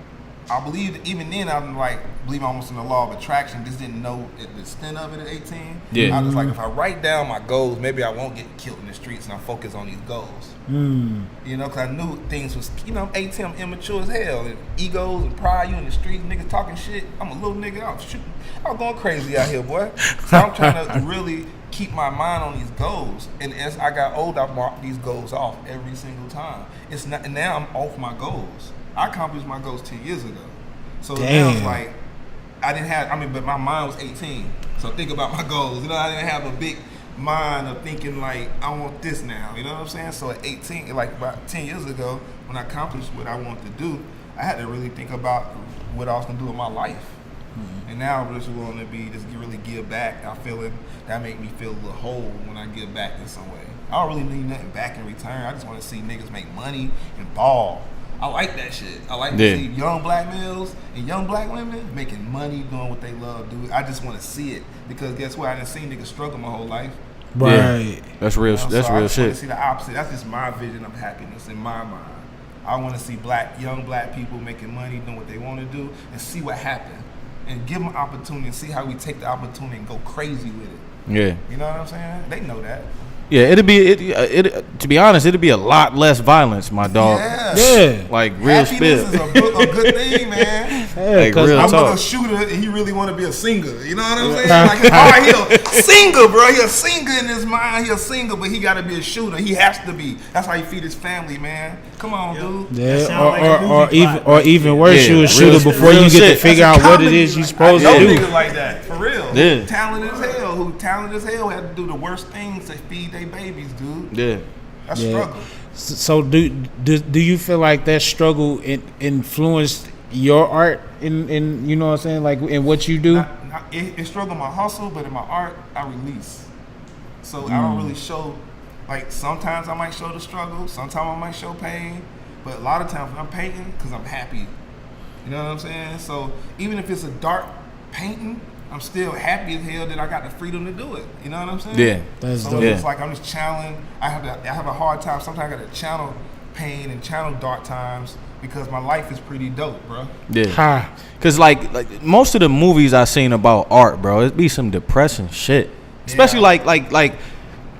I believe even then I'm like believe almost in the law of attraction. Just didn't know the extent of it at 18. Yeah. I was like, if I write down my goals, maybe I won't get killed in the streets, and I focus on these goals. You know, because I knew things was, you know, I'm 18, I'm immature as hell, and egos and pride. You in the streets, niggas talking shit. I'm a little nigga. I'm going crazy out here, boy. So I'm trying to really keep my mind on these goals, and as I got older, I marked these goals off every single time. It's not, and now I'm off my goals. I accomplished my goals 10 years ago. So now it's like, I didn't have, I mean, but my mind was 18. So think about my goals. You know, I didn't have a big mind of thinking like, I want this now. You know what I'm saying? So at 18, like about 10 years ago, when I accomplished what I wanted to do, I had to really think about what I was going to do with my life. And now I'm just willing to be, just really give back. I feel it, that make me feel a little whole when I give back in some way. I don't really need nothing back in return. I just want to see niggas make money and ball. I like that shit. I like to see young black males and young black women making money, doing what they love, do. I just want to see it, because guess what? I didn't see niggas struggle my whole life. Right. Yeah. That's real. You know, that's so real I shit. want to see the opposite. That's just my vision of happiness in my mind. I want to see young black people making money, doing what they want to do, and see what happens, and give them opportunity and see how we take the opportunity and go crazy with it. Yeah. You know what I'm saying? They know that. Yeah, it'd be to be honest, it'd be a lot less violence, my dog. Yeah. Like real Happiness spit. is a good thing, man. Like real I'm talk. a shooter and he really want to be a singer. You know what I'm saying? Like his heart, he a singer, bro. He a singer in his mind. He a singer, but he got to be a shooter. He has to be. That's how he feed his family, man. Come on, dude. Yeah. Or even worse, you a shooter real before you get shit. to figure out what it is you supposed to I know do. niggas like that, for real. Yeah. Who talented as hell had to do the worst things to feed their babies, dude. Yeah. That's struggle. So do you feel like that struggle influenced your art in you know what I'm saying, like in what you do? It struggled my hustle, but in my art, I release. So I don't really show, like sometimes I might show the struggle, sometimes I might show pain, but a lot of times when I'm painting, because I'm happy. You know what I'm saying? So even if it's a dark painting, I'm still happy as hell that I got the freedom to do it. You know what I'm saying? Yeah. That's So dope. it's like I'm just channeling. I have a hard time. Sometimes I got to channel pain and channel dark times because my life is pretty dope, bro. Yeah. Cause like most of the movies I seen about art, bro, it be some depressing shit. Especially like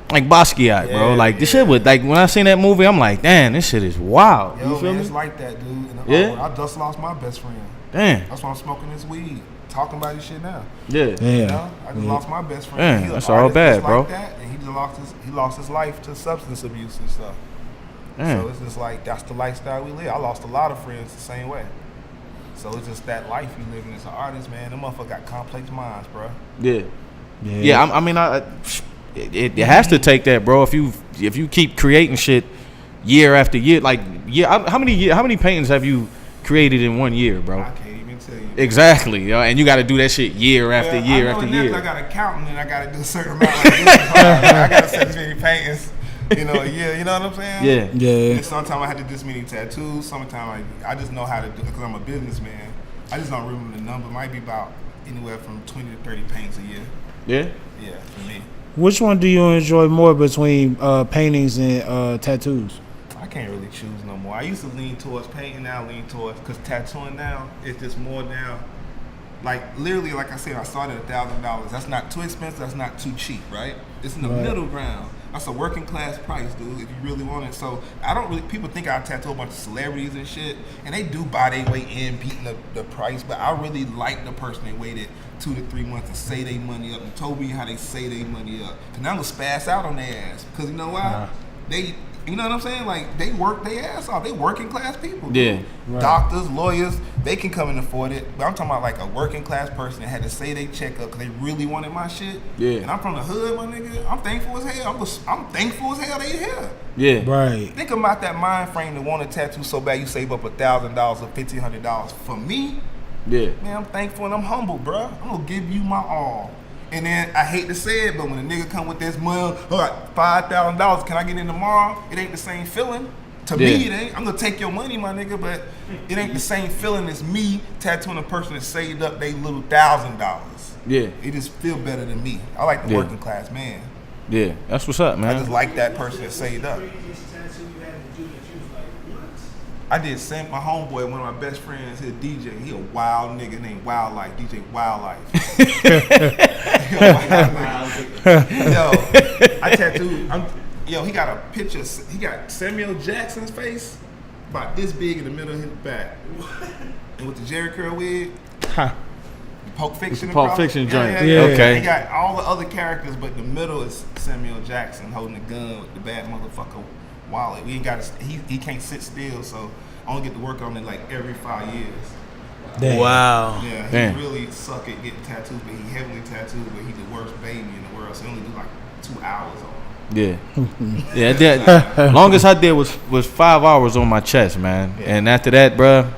Basquiat, bro. Like this shit would, like when I seen that movie, I'm like, damn, this shit is wild. Yo, You feel man, me? it's like that, dude. And Yeah. I just lost my best friend. Damn. That's why I'm smoking this weed, talking about this shit now. Yeah. You know? I just lost my best friend. Man, He an that's all artist bad, just bro. Like that, and he lost his life to substance abuse and stuff. Damn. So it's just like that's the lifestyle we live. I lost a lot of friends the same way. So it's just that life you living as an artist, man. Them motherfucker got complex minds, bro. Yeah. It has to take that, bro. If you keep creating shit year after year, like how many paintings have you created in 1 year, bro? I can't even tell you. Exactly, yo, and you got to do that shit year after year after year. I got an accountant and I got to do a certain amount. I got to set this many paintings, you know, a year. You know what I'm saying? Yeah. And sometimes I had to do this many tattoos. Sometimes I just know how to do it because I'm a businessman. I just don't remember the number. It might be about anywhere from 20 to 30 paints a year. Yeah. Yeah, for me. Which one do you enjoy more between paintings and tattoos? I can't really choose no more. I used to lean towards painting, now I lean towards, because tattooing now is just more now. Like literally, like I said, I started at $1,000. That's not too expensive. That's not too cheap, right? It's in the middle ground. That's a working class price, dude. If you really want it. So I don't really. People think I tattoo a bunch of celebrities and shit, and they do buy their way in, beating the price. But I really like the person that waited 2 to 3 months to say their money up and told me how they say their money up. Cause now I'm gonna spaz out on their ass. Cause you know why? They. You know what I'm saying? Like, they work their ass off. They working class people. Yeah. Right. Doctors, lawyers, they can come and afford it. But I'm talking about like a working class person that had to say they check up because they really wanted my shit. Yeah. And I'm from the hood, my nigga. I'm thankful as hell. I'm thankful as hell they here. Yeah. Right. Think about that mind frame to want a tattoo so bad you save up $1,000 or $1,500. For me, Yeah. man, I'm thankful and I'm humble, bro. I'm gonna give you my all. And then I hate to say it, but when a nigga come with this money, $5,000, can I get in tomorrow? It ain't the same feeling. To me, it ain't. I'm gonna take your money, my nigga, but it ain't the same feeling as me tattooing a person that saved up they little $1,000. Yeah. It just feel better than me. I like the working class man. Yeah. That's what's up, I man. just like that person that saved up. I did my homeboy, one of my best friends, he a DJ. He a wild nigga named Wildlife, DJ Wildlife. Yo, I tattooed. He got a picture. He got Samuel Jackson's face about this big in the middle of his back, and with the Jerry curl wig. Huh. Pulp Fiction. Pulp Fiction joint. Yeah. Okay. He got all the other characters, but the middle is Samuel Jackson holding a gun with the bad motherfucker wallet. We ain't got he can't sit still, so I only get to work on it like every 5 years. Damn. Wow. Yeah, he Damn. really suck at getting tattoos, but he heavily tattooed, but he the worst baby in the world, so he only do like 2 hours on it. Yeah. Yeah, that longest I did was 5 hours on my chest, man. Yeah. And after that, bruh,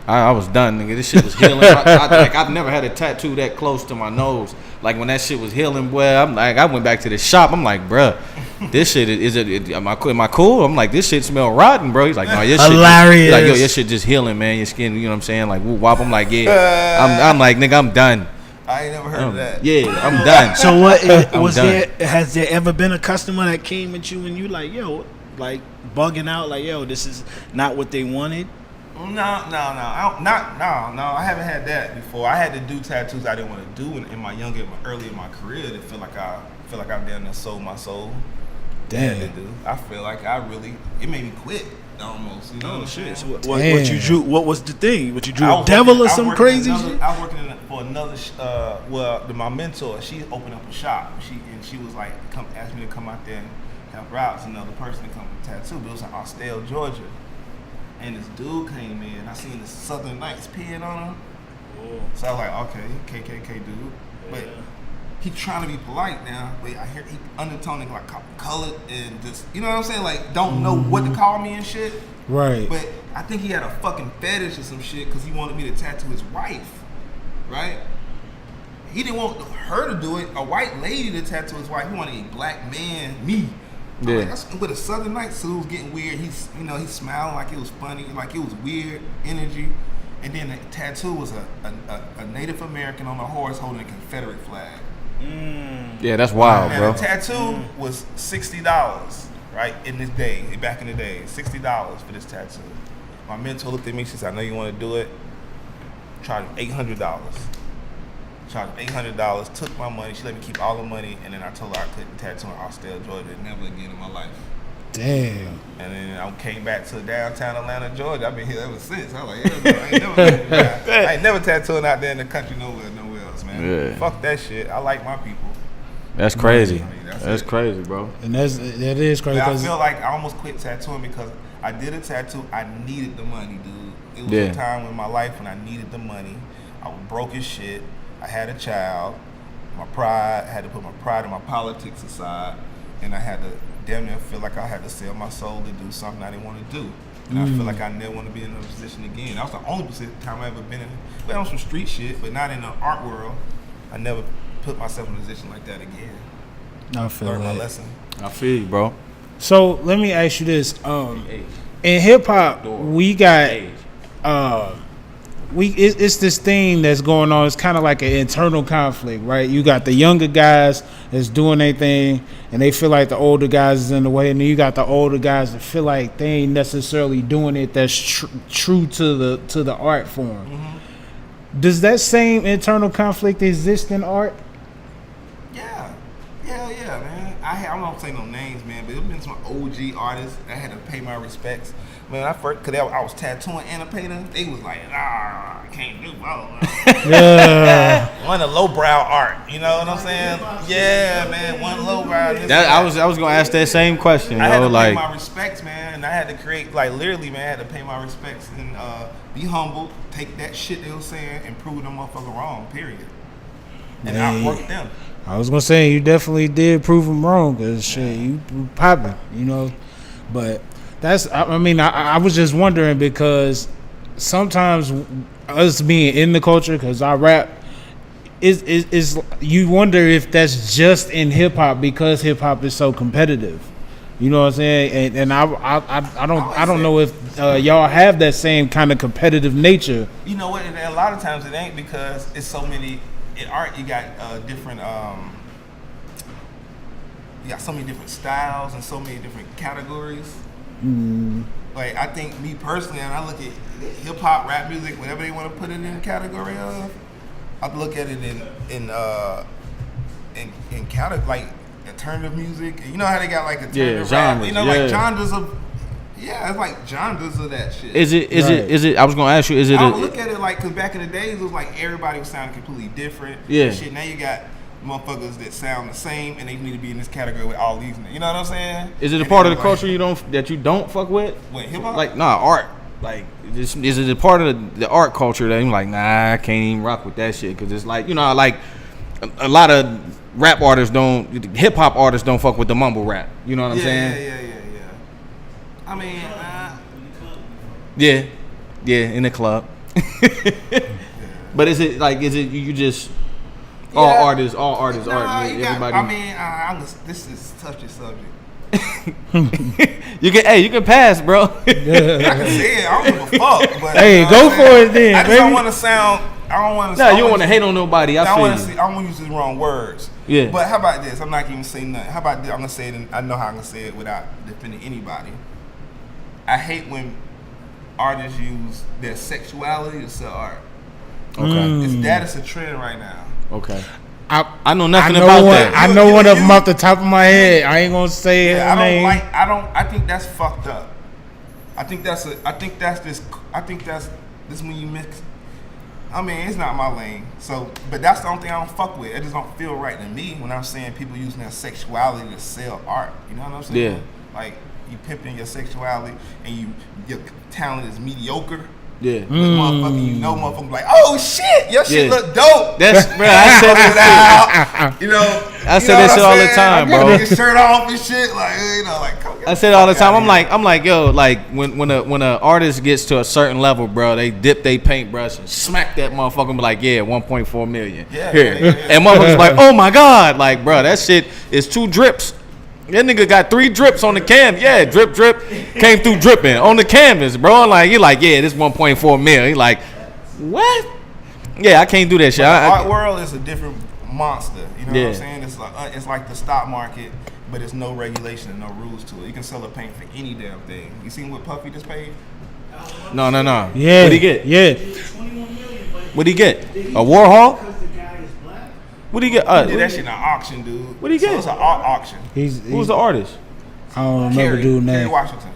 I was done, nigga. This shit was healing. I've never had a tattoo that close to my nose. Like when that shit was healing, boy, I went back to the shop. I'm like, bruh, this shit am I cool? I'm like, this shit smell rotten, bro. He's like, no, your shit. Hilarious. Like, yo, your shit just healing, man. Your skin, you know what I'm saying? Like, whoop wop. I'm like, yeah. I'm like, nigga, I'm done. I ain't never heard of that. Yeah, I'm done. So what was done. there? Has there ever been a customer that came at you and you like, yo, like bugging out, like, yo, this is not what they wanted? No. I haven't had that before. I had to do tattoos I didn't want to do early in my career to feel like I've done and sold my soul. Damn. To do. I feel like it made me quit almost. You know what I'm saying? So what you drew? What was the thing? What you drew? I A was devil working- or I was some working crazy another- shit? I was working for another. My mentor, she opened up a shop. She was like, asked me to come out there and help her out. It's another person to come to tattoo. But it was in Austell, Georgia. And this dude came in. I seen the Southern Knights peeing on him. So I was like, okay, KKK dude. But he trying to be polite now. But I hear he undertoning like colored and just, you know what I'm saying? Like, don't know what to call me and shit. Right. But I think he had a fucking fetish or some shit because he wanted me to tattoo his wife. Right? He didn't want her to do it. A white lady to tattoo his wife. He wanted a black man, me. Yeah. Like, that's, with a Southern Night suit was getting weird. He's smiling like it was funny, like it was weird energy. And then the tattoo was a Native American on a horse holding a Confederate flag. Yeah, that's wild, And bro. the tattoo was $60, right? Back in the day, $60 for this tattoo. My mentor looked at me. She said, "I know you want to do it. Charge $800." Charged $800, took my money. She let me keep all the money, and then I told her I couldn't tattoo in Austell, Georgia, never again in my life. Damn. And then I came back to downtown Atlanta, Georgia. I've been here ever since. I was like, I ain't never tattooing out there in the country nowhere else, man. Yeah. Fuck that shit. I like my people. That's crazy. That's it. Crazy, bro. And that is crazy. But I 'cause- feel like I almost quit tattooing because I did a tattoo. I needed the money, dude. It was Yeah. a time in my life when I needed the money. I was broke as shit. I had a child. I had to put my pride and my politics aside, and I had to damn near feel like I had to sell my soul to do something I didn't want to do. And I feel like I never want to be in a position again. That was the only time I ever been in. Well, on some street shit, but not in the art world. I never put myself in a position like that again. I feel Learned my that. lesson. I feel you, bro. So let me ask you this: in hip hop, we got it's this thing that's going on. It's kind of like an internal conflict, right? You got the younger guys that's doing their thing, and they feel like the older guys is in the way, and then you got the older guys that feel like they ain't necessarily doing it that's true to the art form. Mm-hmm. Does that same internal conflict exist in art? Yeah, man. I'm not saying no names, man, but there's been some OG artists that had to pay my respects. Man, because I was tattooing and a painter, they was like, I can't do both. Yeah. One of the lowbrow art, you know what I'm saying? Yeah, man, one lowbrow. I was gonna ask that same question. I had to pay Like, my respects, man, and I had to create, like, literally, man, I had to pay my respects and be humble, take that shit they was saying, and prove them motherfucker wrong, period. And outwork them. I was gonna say you definitely did prove them wrong, cause shit, you popping, you know. But that's, I was just wondering because sometimes us being in the culture, cause I rap, is you wonder if that's just in hip hop because hip hop is so competitive. You know what I'm saying? And I don't know if y'all have that same kind of competitive nature. You know what? And a lot of times it ain't because it's so many. In art, you got different. You got so many different styles and so many different categories. Like I think me personally, and I look at hip hop, rap music, whatever they want to put it in the category of, I look at it in category like alternative music. You know how they got like alternative rap, genres, you know, like genres of. Yeah, it's like genres of that shit. Is it? I was gonna ask you. Is it? I would look at it like, cause back in the days it was like everybody was sounding completely different. Yeah. And shit. Now you got motherfuckers that sound the same and they need to be in this category with all these. You know what I'm saying? Is it a part of the culture you don't fuck with? What, hip hop? Like art. Like is it a part of the art culture that I'm like, nah, I can't even rock with that shit because it's like, you know, like a lot of rap artists hip hop artists don't fuck with the mumble rap. You know what I'm saying? Yeah. I mean, yeah, in the club. But is it you just all artists art? Everybody. I mean, this is touchy subject. you can pass, bro. I can say it. I don't give a fuck. But Hey, go for it then. I just don't want to sound. I don't want to. No, you don't want to hate on nobody. I don't want to use the wrong words. Yeah. But how about this? I'm not even saying nothing. How about this? I'm gonna say it. I know how I'm gonna say it without defending anybody. I hate when artists use their sexuality to sell art. Okay. It's a trend right now. Okay. I know nothing about that. I know one of them off the top of my head. I ain't gonna say it. I think that's fucked up. I think that's this when you mix. I mean, it's not my lane. So, but that's the only thing I don't fuck with. It just don't feel right to me when I'm saying people using their sexuality to sell art. You know what I'm saying? Yeah. Like you pimping your sexuality and your talent is mediocre. Yeah. But motherfucker, like, oh shit, your shit look dope. That's bro. I said that. You know, I said that shit all the time, bro. Get your shirt off and shit, like, you know, like. I said it all the time. I'm like, yo, like when a artist gets to a certain level, bro, they dip their paintbrush and smack that motherfucker and be like, yeah, 1.4 million. Yeah. And motherfuckers like, oh my god, like, bro, that shit is 2 drips. That nigga got 3 drips on the canvas. Yeah, drip, came through dripping on the canvas, bro. Like, he like, yeah, this 1.4 mil. He like, what? Yeah, I can't do that shit. The art world is a different monster. You know what I'm saying? It's like the stock market, but it's no regulation and no rules to it. You can sell a paint for any damn thing. You seen what Puffy just paid? No. Yeah. What'd he get? Yeah. What'd he get? A Warhol? What'd he get? He did that shit in an auction, dude. What'd he get? So it's an art auction. Who's the artist? I don't remember dude's Kerry name. Washington.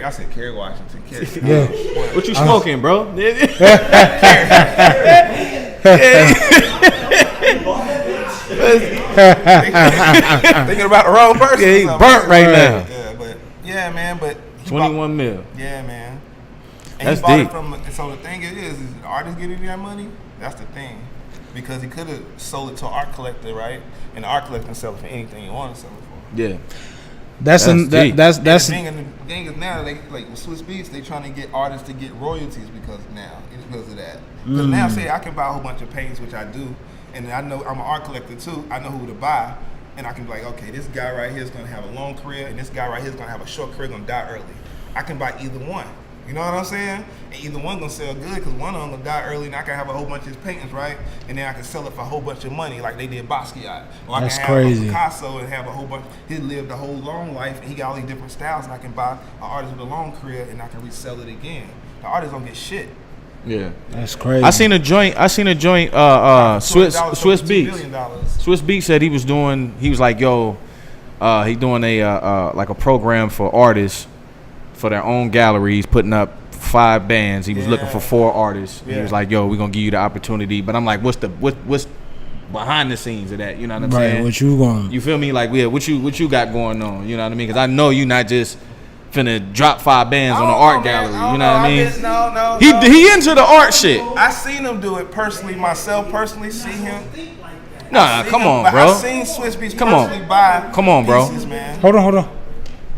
I said Kerry Washington. Yeah. What you smoking, bro? Thinking about the wrong person. Yeah, he burnt right now. Yeah, man. But 21 mil. Yeah, man. And That's he bought deep. it from. So the thing is the artist getting that money? That's the thing, because he could have sold it to an art collector, right? And the art collector can sell it for anything he wants to sell it for. Yeah. That's deep. that's The thing is now, they like with Swiss Beats, they trying to get artists to get royalties because of that. Because now, say I can buy a whole bunch of paintings, which I do, and I know I'm an art collector too. I know who to buy, and I can be like, okay, this guy right here is gonna have a long career, and this guy right here is gonna have a short career, gonna die early. I can buy either one. You know what I'm saying? And either one gonna sell good because one of them gonna die early, and I can have a whole bunch of his paintings, right? And then I can sell it for a whole bunch of money, like they did Basquiat. Or I That's can have crazy. a Picasso and have a whole bunch. He lived a whole long life, and he got all these different styles, and I can buy an artist with a long career, and I can resell it again. The artist don't get shit. Yeah. That's crazy. I seen a joint. Swiss Beats. Swiss Beats said he was like, yo, he doing a like a program for artists for their own gallery. He's putting up 5 bands. He was looking for 4 artists. He was like, yo, we're gonna give you the opportunity. But I'm like, what's behind the scenes of that? You know what I'm saying? What you going? You feel me? Like, yeah, what you got going on? You know what I mean? Because I know you not just finna drop 5 bands on the art gallery. You know what I mean? No. He into the art shit. I seen him do it personally, see him. Nah, come on, bro. I seen Swiss Beats personally buy Come on, bro. pieces, man. Hold on.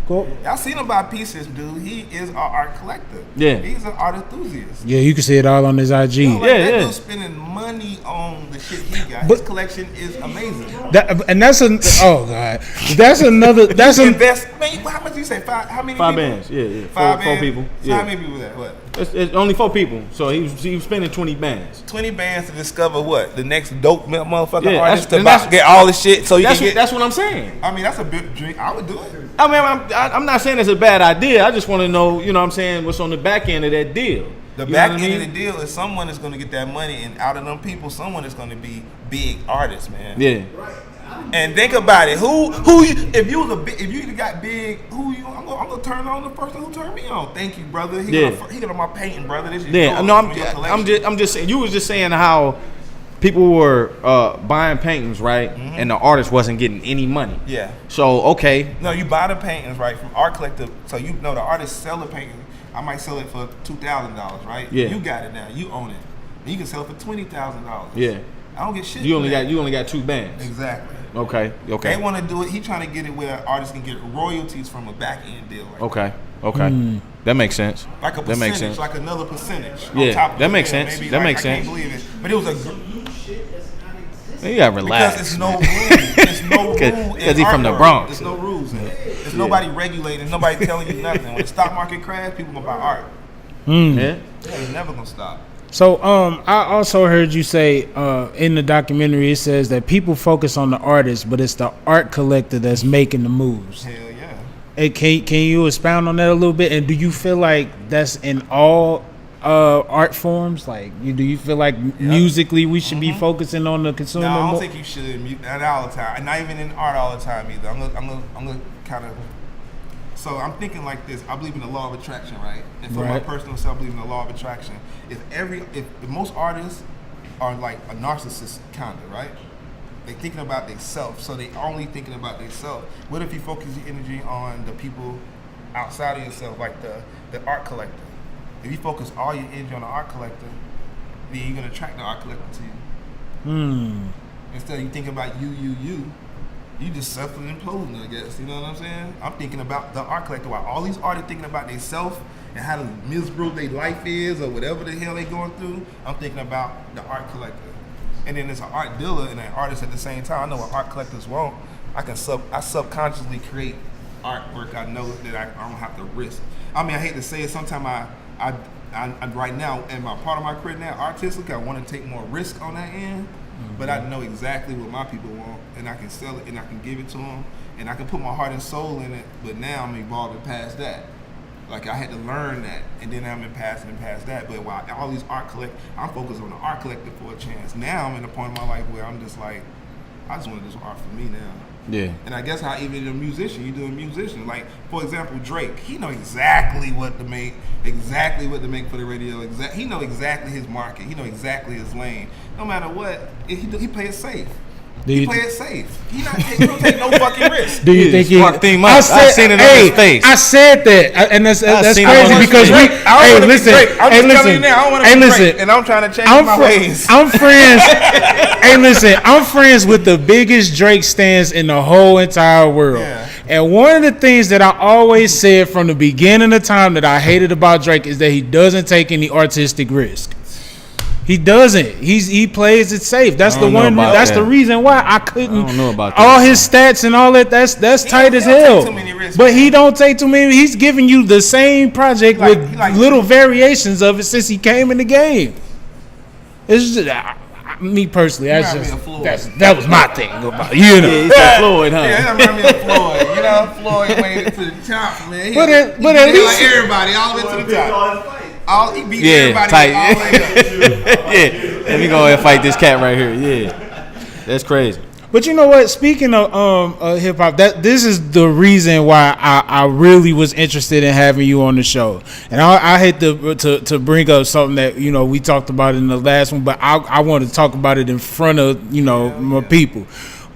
Go. I seen him buy pieces, dude. He is an art collector. Yeah. He's an art enthusiast. Yeah, you can see it all on his IG. That dude spending money on the shit he got. His collection is amazing. That's another. Invest. Man, how much you say? 5? How many? 5 people? bands. Yeah. 5 4 bands? people. So Yeah. how many people was that? What? It's only 4 people, so he was spending 20 bands. 20 bands to discover what the next dope motherfucker Yeah, artist that's- to get all this shit. So you can get. That's what I'm saying. I mean, that's a big dream. I would do it. I mean, I'm not saying it's a bad idea. I just want to know, you know what I'm saying, what's on the back end of that deal. The You back know what end I mean? of the deal is someone is going to get that money, and out of them people, someone is going to be big artists, man. Yeah. And think about it. If you got big, I'm gonna turn on the person who turned me on. Thank you, brother. He got on my painting, brother. This is Yeah. yours. No, I'm I'm just saying. You was just saying how people were buying paintings, right? Mm-hmm. And the artist wasn't getting any money. Yeah. So okay. No, you buy the paintings, right, from Art Collective. So you know the artist sell the painting. I might sell it for $2,000, right? Yeah. You got it now. You own it. And you can sell it for $20,000. Yeah. I don't get shit. You for only that. got 2 bands. Exactly. Okay. They want to do it. He trying to get it where artists can get royalties from a back end deal. Right? Okay. That makes sense. Like a percentage, that makes sense. like another percentage. Yeah, on top of that the makes deal. sense. Maybe, That like, makes I can't sense. believe it. But it was a You gotta relax. because it's no rule. There's no rule. Because he from the Bronx. There's no rules in it. There's nobody regulating. There's nobody telling you nothing. When the stock market crash, people gonna buy art. Yeah. It's never gonna stop. So I also heard you say in the documentary it says that people focus on the artist, but it's the art collector that's making the moves. Hell yeah. Hey, can you expound on that a little bit? And do you feel like that's in all art forms? Like, do you feel like musically we should be focusing on the consumer No, I don't more? think you should. Not all the time. Not even in art all the time either. I'm gonna kind of. So I'm thinking like this. I believe in the law of attraction, right? And for my Right. personal self, I believe in the law of attraction. If most artists are like a narcissist kind of, right? They thinking about themselves, so they only thinking about themselves. What if you focus your energy on the people outside of yourself, like the art collector? If you focus all your energy on the art collector, then you're gonna attract the art collector to you. Instead of you thinking about you just self-imploding, I guess. You know what I'm saying? I'm thinking about the art collector. While all these artists thinking about themselves and how miserable their life is or whatever the hell they going through, I'm thinking about the art collector. And then there's an art dealer and an artist at the same time. I know what art collectors want. I subconsciously create artwork I know that I don't have to risk. I mean, I hate to say it. Sometimes I right now, in my part of my career now, artistically, I want to take more risk on that end. But I know exactly what my people want, and I can sell it, and I can give it to them, and I can put my heart and soul in it. But now I'm evolving past that. Like I had to learn that, and then I'm passing past that. But while all these I'm focused on the art collector for a chance. Now I'm in a point in my life where I'm just like, I just want to do art for me now. Yeah. And I guess how even a musician, you do a musician. Like, for example, Drake, he know exactly what to make for the radio. He know exactly his market. He know exactly his lane. No matter what, he play it safe. He play it safe. He don't take no fucking risk. Do you think he? I've seen it on his face. I said that, and that's seen it crazy on his because face. I'm just telling you now, I don't want to be Drake, and I'm trying to change my ways. I'm friends. Hey, listen, I'm friends with the biggest Drake stans in the whole entire world. Yeah. And one of the things that I always said from the beginning of time that I hated about Drake is that he doesn't take any artistic risk. He doesn't. He plays it safe. That's the one. That's the reason why I couldn't. I don't know about all that. his stats and all that. That's tight as hell. Take too many risks, But man. he don't take too many. He's giving you the same project with little variations of it since he came in the game. It's just me personally. That was my thing. About, you know. Yeah, he said Floyd, huh? Yeah, that remind me of Floyd. You know, Floyd made it to the top, man. But at he least like everybody all the way to the top. He beat Yeah, everybody tight. all the way up. Yeah. Let me go ahead and fight this cat right here. Yeah. That's crazy. But you know what? Speaking of hip hop, this is the reason why I really was interested in having you on the show. And I hate to bring up something that we talked about in the last one, but I want to talk about it in front of my people.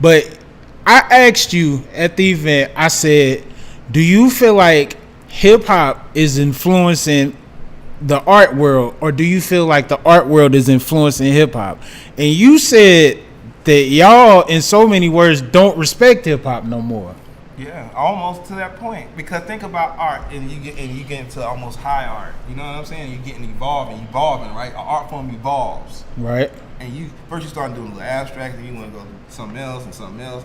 But I asked you at the event. I said, "Do you feel like hip hop is influencing the art world, or do you feel like the art world is influencing hip hop?" And you said that y'all, in so many words, don't respect hip hop no more. Yeah, almost to that point. Because think about art, and you get into almost high art. You know what I'm saying? You're getting evolving, right? An art form evolves, Right. and you start doing a little abstract, and you want to go to something else,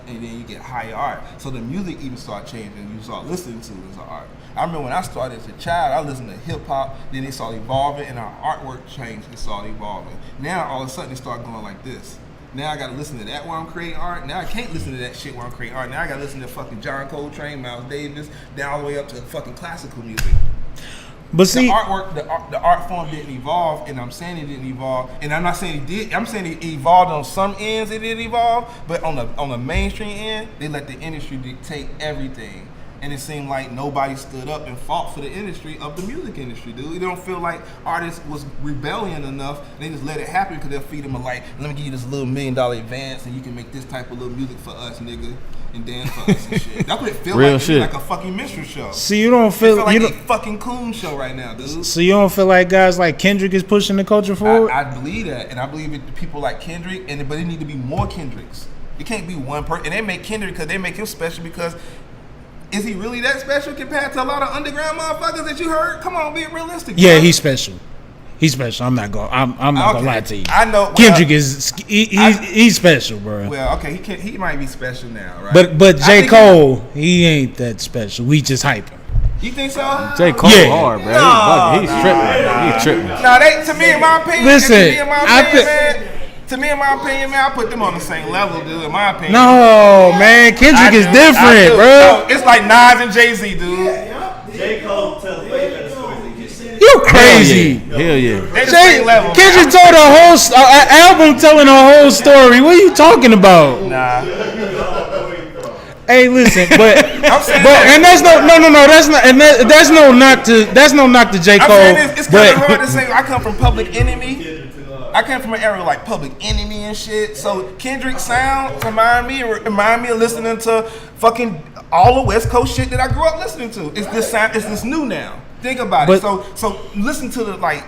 and then you get higher art. So the music even start changing. You start listening to it as an art. I remember when I started as a child, I listened to hip hop. Then it started evolving, and our artwork changed and started evolving. Now all of a sudden it started going like this. Now I gotta listen to that while I'm creating art. Now I can't listen to that shit while I'm creating art. Now I gotta listen to fucking John Coltrane, Miles Davis, down all the way up to fucking classical music. But see, the artwork, the art form didn't evolve, and I'm saying it didn't evolve, and I'm not saying it did. I'm saying it evolved on some ends. It did evolve, but on the mainstream end, they let the industry dictate everything. And it seemed like nobody stood up and fought for the industry of the music industry, dude. They don't feel like artists was rebellion enough. They just let it happen because they'll feed them let me give you this little $1 million advance and you can make this type of little music for us, nigga, and dance for us and shit. That's what it feels Real like. shit. Like a fucking minstrel show. so you don't It feel feel like you a don't, fucking coon show right now, dude. so you don't feel like guys like Kendrick is pushing the culture forward? I believe that, and I believe it. People like Kendrick, but it need to be more Kendricks. It can't be one person. And they make Kendrick because they make him special because. Is he really that special compared to a lot of underground motherfuckers that you heard? Come on, be realistic. Yeah, bro. he's special. He's special. I'm not gonna lie to you. I know. Well, Kendrick is he's special, bro. Well, okay, he might be special now, right? But J. Cole, he ain't that special. We just hype him. You think so? J. Cole Yeah. hard, bro. No, He's tripping. No, to me, in my opinion, Listen, to me, in my opinion, man, I put them on the same level, dude. In my opinion. No, man, Kendrick is different, bro. No, it's like Nas and Jay-Z, dude. J. Cole tells way better stories than Kendrick. You crazy? Hell yeah. They the same level. Kendrick told a whole album telling a whole story. What are you talking about? Nah. Hey, listen, but I'm saying and that's no, that's not, and that's no knock to J. I'm Cole. saying it's kind of hard to But say. I come from Public Enemy. I came from an era like Public Enemy and shit. So Kendrick's sound remind me of listening to fucking all the West Coast shit that I grew up listening to. It's this sound. It's this new now. Think about it. So listen to the like.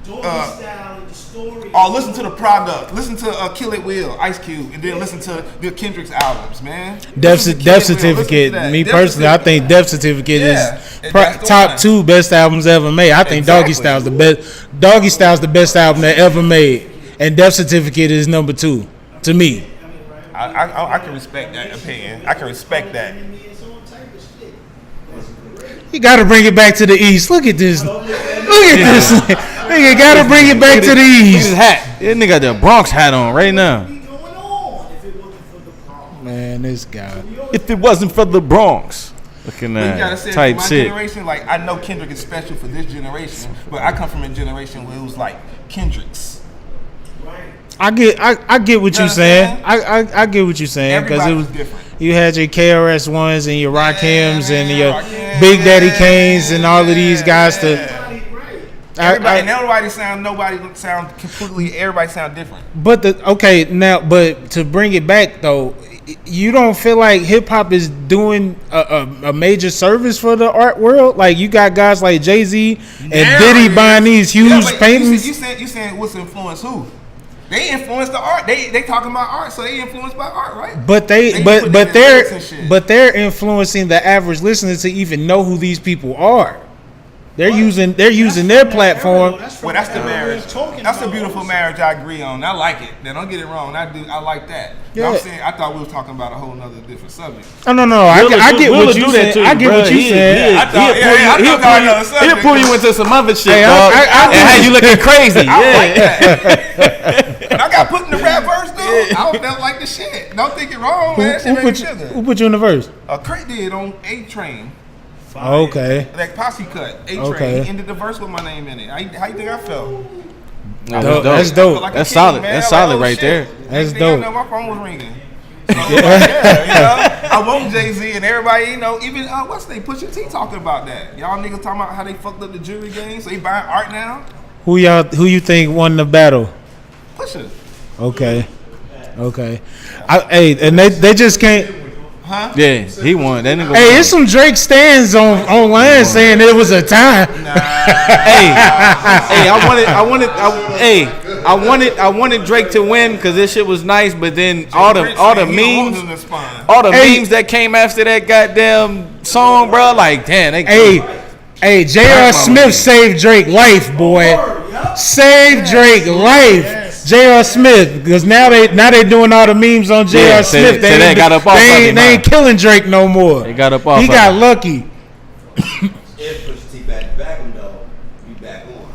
Listen to the product. Listen to Kill It Will, Ice Cube, and then listen to the Kendrick's albums, man. Death Certificate. Me personally, I think Death Certificate is top 2 best albums ever made. I think Doggy Style's the best. Doggy Style's the best album that ever made, and Death Certificate is number 2 to me. I can respect that opinion. I can respect that. You got to bring it back to the East. Look at this. Look at this. Nigga got to bring it back to the East. His hat. That nigga got the Bronx hat on right now. Man, this guy. If it wasn't for the Bronx. Looking You gotta at say type for my shit. generation, like I know Kendrick is special for this generation, but I come from a generation where it was like Kendrick's. I get what you're saying. I get what you're saying because Everybody it was was different. you had your KRS ones and your Rakims and your Rakim, Big Daddy Kanes and all of these guys to. Everybody sound completely. Everybody sound different. But but to bring it back though, you don't feel like hip hop is doing a major service for the art world? Like you got guys like Jay-Z and Diddy buying these huge paintings. You saying what's influenced who? They influence the art. They talking about art, so they influenced by art, right? But put they're influencing the average listener to even know who these people are. They're using their platform. Well, that's the marriage. That's a beautiful marriage. I agree on. I like it. Now, don't get it wrong. I like that. Yeah. I'm saying I thought we was talking about a whole nother different subject. No. I get what you saying. I get what you saying. He'll pull you into some other shit, Hey, dog. I And have you looking crazy. I like that. When I got put in the rap verse, dude, I felt like the shit. Don't think it wrong, man. That shit made me feel good. Who put you in the verse? Craig did on A Train. Okay. That posse cut. A Train. Okay. He ended the verse with my name in it. How you think I felt? That's I dope. felt like a That's king, solid. man. That's Like, solid oh, right shit. there. That's Next thing I dope. know, my phone was ringing. So I'm like, yeah, you know, I want Jay-Z and everybody, you know, even what's they Pusha T talking about that. Y'all niggas talking about how they fucked up the jewelry game, so they buying art now. Who you think won the battle? Pusha, Okay. Hey, and they just can't. huh? Yeah, he won. That nigga. Hey, it's some Drake stands online saying it was a tie. Hey, I wanted. Hey, I wanted Drake to win because this shit was nice, but then all the memes that came after that goddamn song, bro, like damn, Hey, J.R. Smith saved Drake life, boy. Saved Drake life. J.R. Smith, because now they doing all the memes on J.R. Smith. They ain't killing Drake no more. They got up off. He got lucky. If Pusha T back him though, you back on.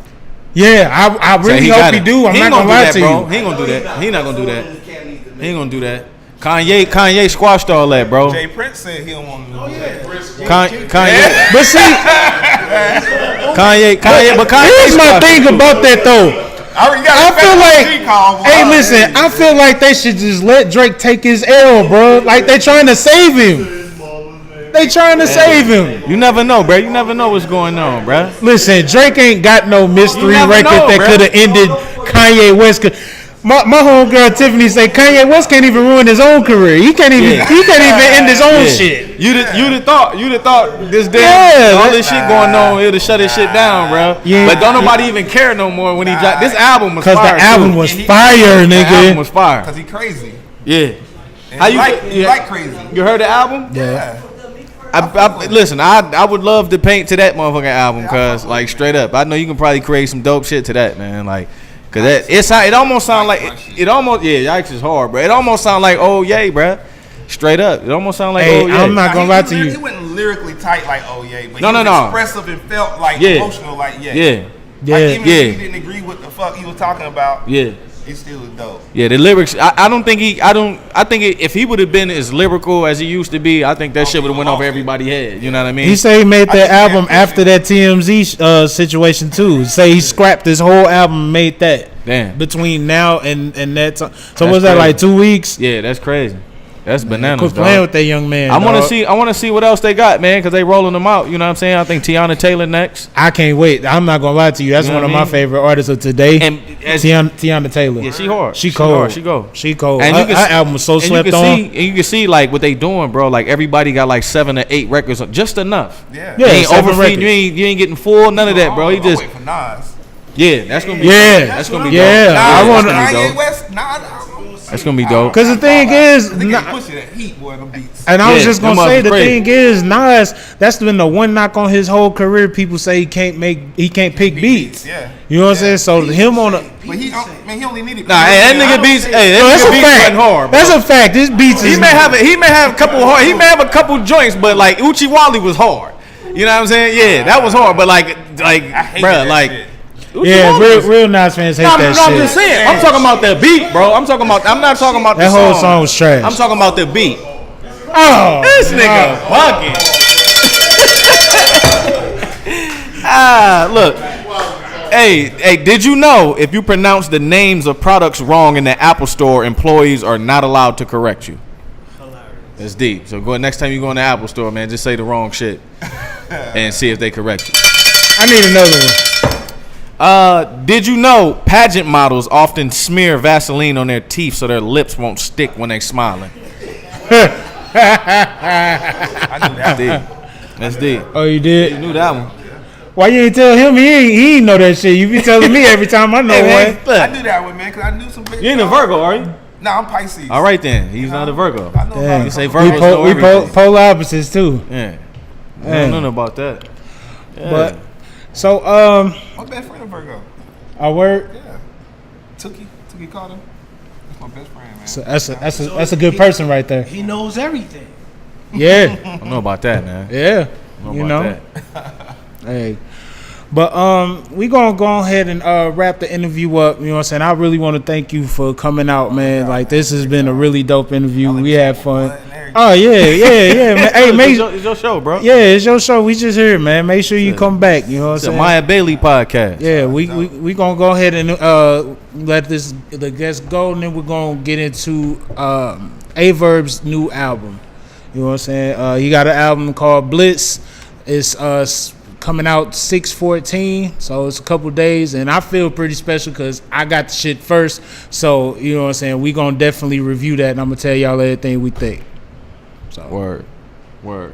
Yeah, I really hope he do. I'm not gonna lie to you. He ain't gonna do that. He not gonna do that. He ain't gonna do that. Kanye squashed all that, bro. Jay Prince said he don't want to do that. Kanye, But see, Kanye. Here's my thing about that though. I feel like, I feel like they should just let Drake take his L, bro. Like they trying to save him. They trying to save him. You never know, bro. You never know what's going on, bro. Listen, Drake ain't got no mystery record that could have ended Kanye West. My homegirl Tiffany say Kanye West can't even ruin his own career. He can't even end his own shit. You'd have thought this damn all this shit going on, it'll shut his shit down, bro. Yeah. But don't nobody even care no more when he dropped this album was fire. Because the album was fire, nigga. The album was fire. Because he crazy. Yeah. How you like crazy? You heard the album? Yeah. Listen, I would love to paint to that motherfucking album, cause like straight up, I know you can probably create some dope shit to that, man. Like, cause it almost sound like Yikes is hard, bro. It almost sound like Oh Yay, bro. Straight up, it almost sound like Oh Yay. I'm not gonna lie to you. He wasn't lyrically tight like Oh Yay, but no. expressive and felt like emotional like Yeah. Yeah. Like, even if he didn't agree with the fuck he was talking about. Yeah. He still was dope. Yeah, the lyrics. I think if he would have been as lyrical as he used to be, I think that shit would have went over everybody's head. You know what I mean? He say he made that album after that TMZ situation too. Say he scrapped his whole album and made that. Damn. Between now and that time. So was that like 2 weeks? Yeah, that's crazy. That's bananas. Quit playing with that young man. I want to see what else they got, man, because they rolling them out. You know what I'm saying? I think Tiana Taylor next. I can't wait. I'm not gonna lie to you. That's one of my favorite artists of today. And Tiana Taylor. Yeah, she hard. She cold. She cold. And her album was so slept on. And you can see like what they doing, bro. Like everybody got like 7 or 8 records, just enough. Yeah. You ain't overfeeding. You ain't getting full. None of that, bro. He just. Wait for Nas. Yeah, that's gonna be. That's gonna be. Yeah, dope. I want Kanye West. That's gonna be dope. Because the thing is, and I was just gonna say, the thing is, Nas, that's been the one knock on his whole career. People say he can't pick beats. Yeah. You know what I'm saying? So him on a, but he only needed. Nah, that nigga beats. Hey, that's a fact. Hard, that's a fact. This beats. He may have a couple hard. He may have a couple joints, but like Uchi Wally was hard. You know what I'm saying? Yeah, that was hard. But bro, like. Yeah, real Nas fans hate that shit. I'm just saying. I'm talking about the beat, bro. I'm not talking about that whole song was trash. I'm talking about the beat. Oh, this nigga bugging. Look. Hey, did you know if you pronounce the names of products wrong in the Apple Store, employees are not allowed to correct you? It's deep. So next time you go in the Apple Store, man, just say the wrong shit and see if they correct you. I need another one. Did you know pageant models often smear Vaseline on their teeth so their lips won't stick when they smiling? I knew that. That's deep. Oh, you did? You knew that one. Why you ain't tell him? He ain't know that shit. You be telling me every time I know one. I knew that one, man, because I knew some big. You ain't a Virgo, are you? No, I'm Pisces. All right then. He's not a Virgo. I know you say Virgos know everything. We polar opposites too. Yeah. I don't know about that. Yeah. But so my best friend a Virgo. I work. Yeah. Tookie Carter. That's my best friend, man. So that's a good person right there. He knows everything. Yeah. I don't know about that, man. Yeah. You know. Hey. But we gonna go ahead and wrap the interview up. You know what I'm saying? I really want to thank you for coming out, man. Like this has been a really dope interview. We had fun. Oh yeah, man. Hey, it's your show, bro. Yeah, it's your show. We just here, man. Make sure you come back. You know what I'm saying? It's a Miya Bailey podcast. Yeah, we gonna go ahead and let the guest go, and then we're gonna get into Averb's new album. You know what I'm saying? He got an album called Blitz. It's coming out 6/14, so it's a couple days, and I feel pretty special because I got the shit first. So you know what I'm saying? We gonna definitely review that, and I'm gonna tell y'all everything we think. So word.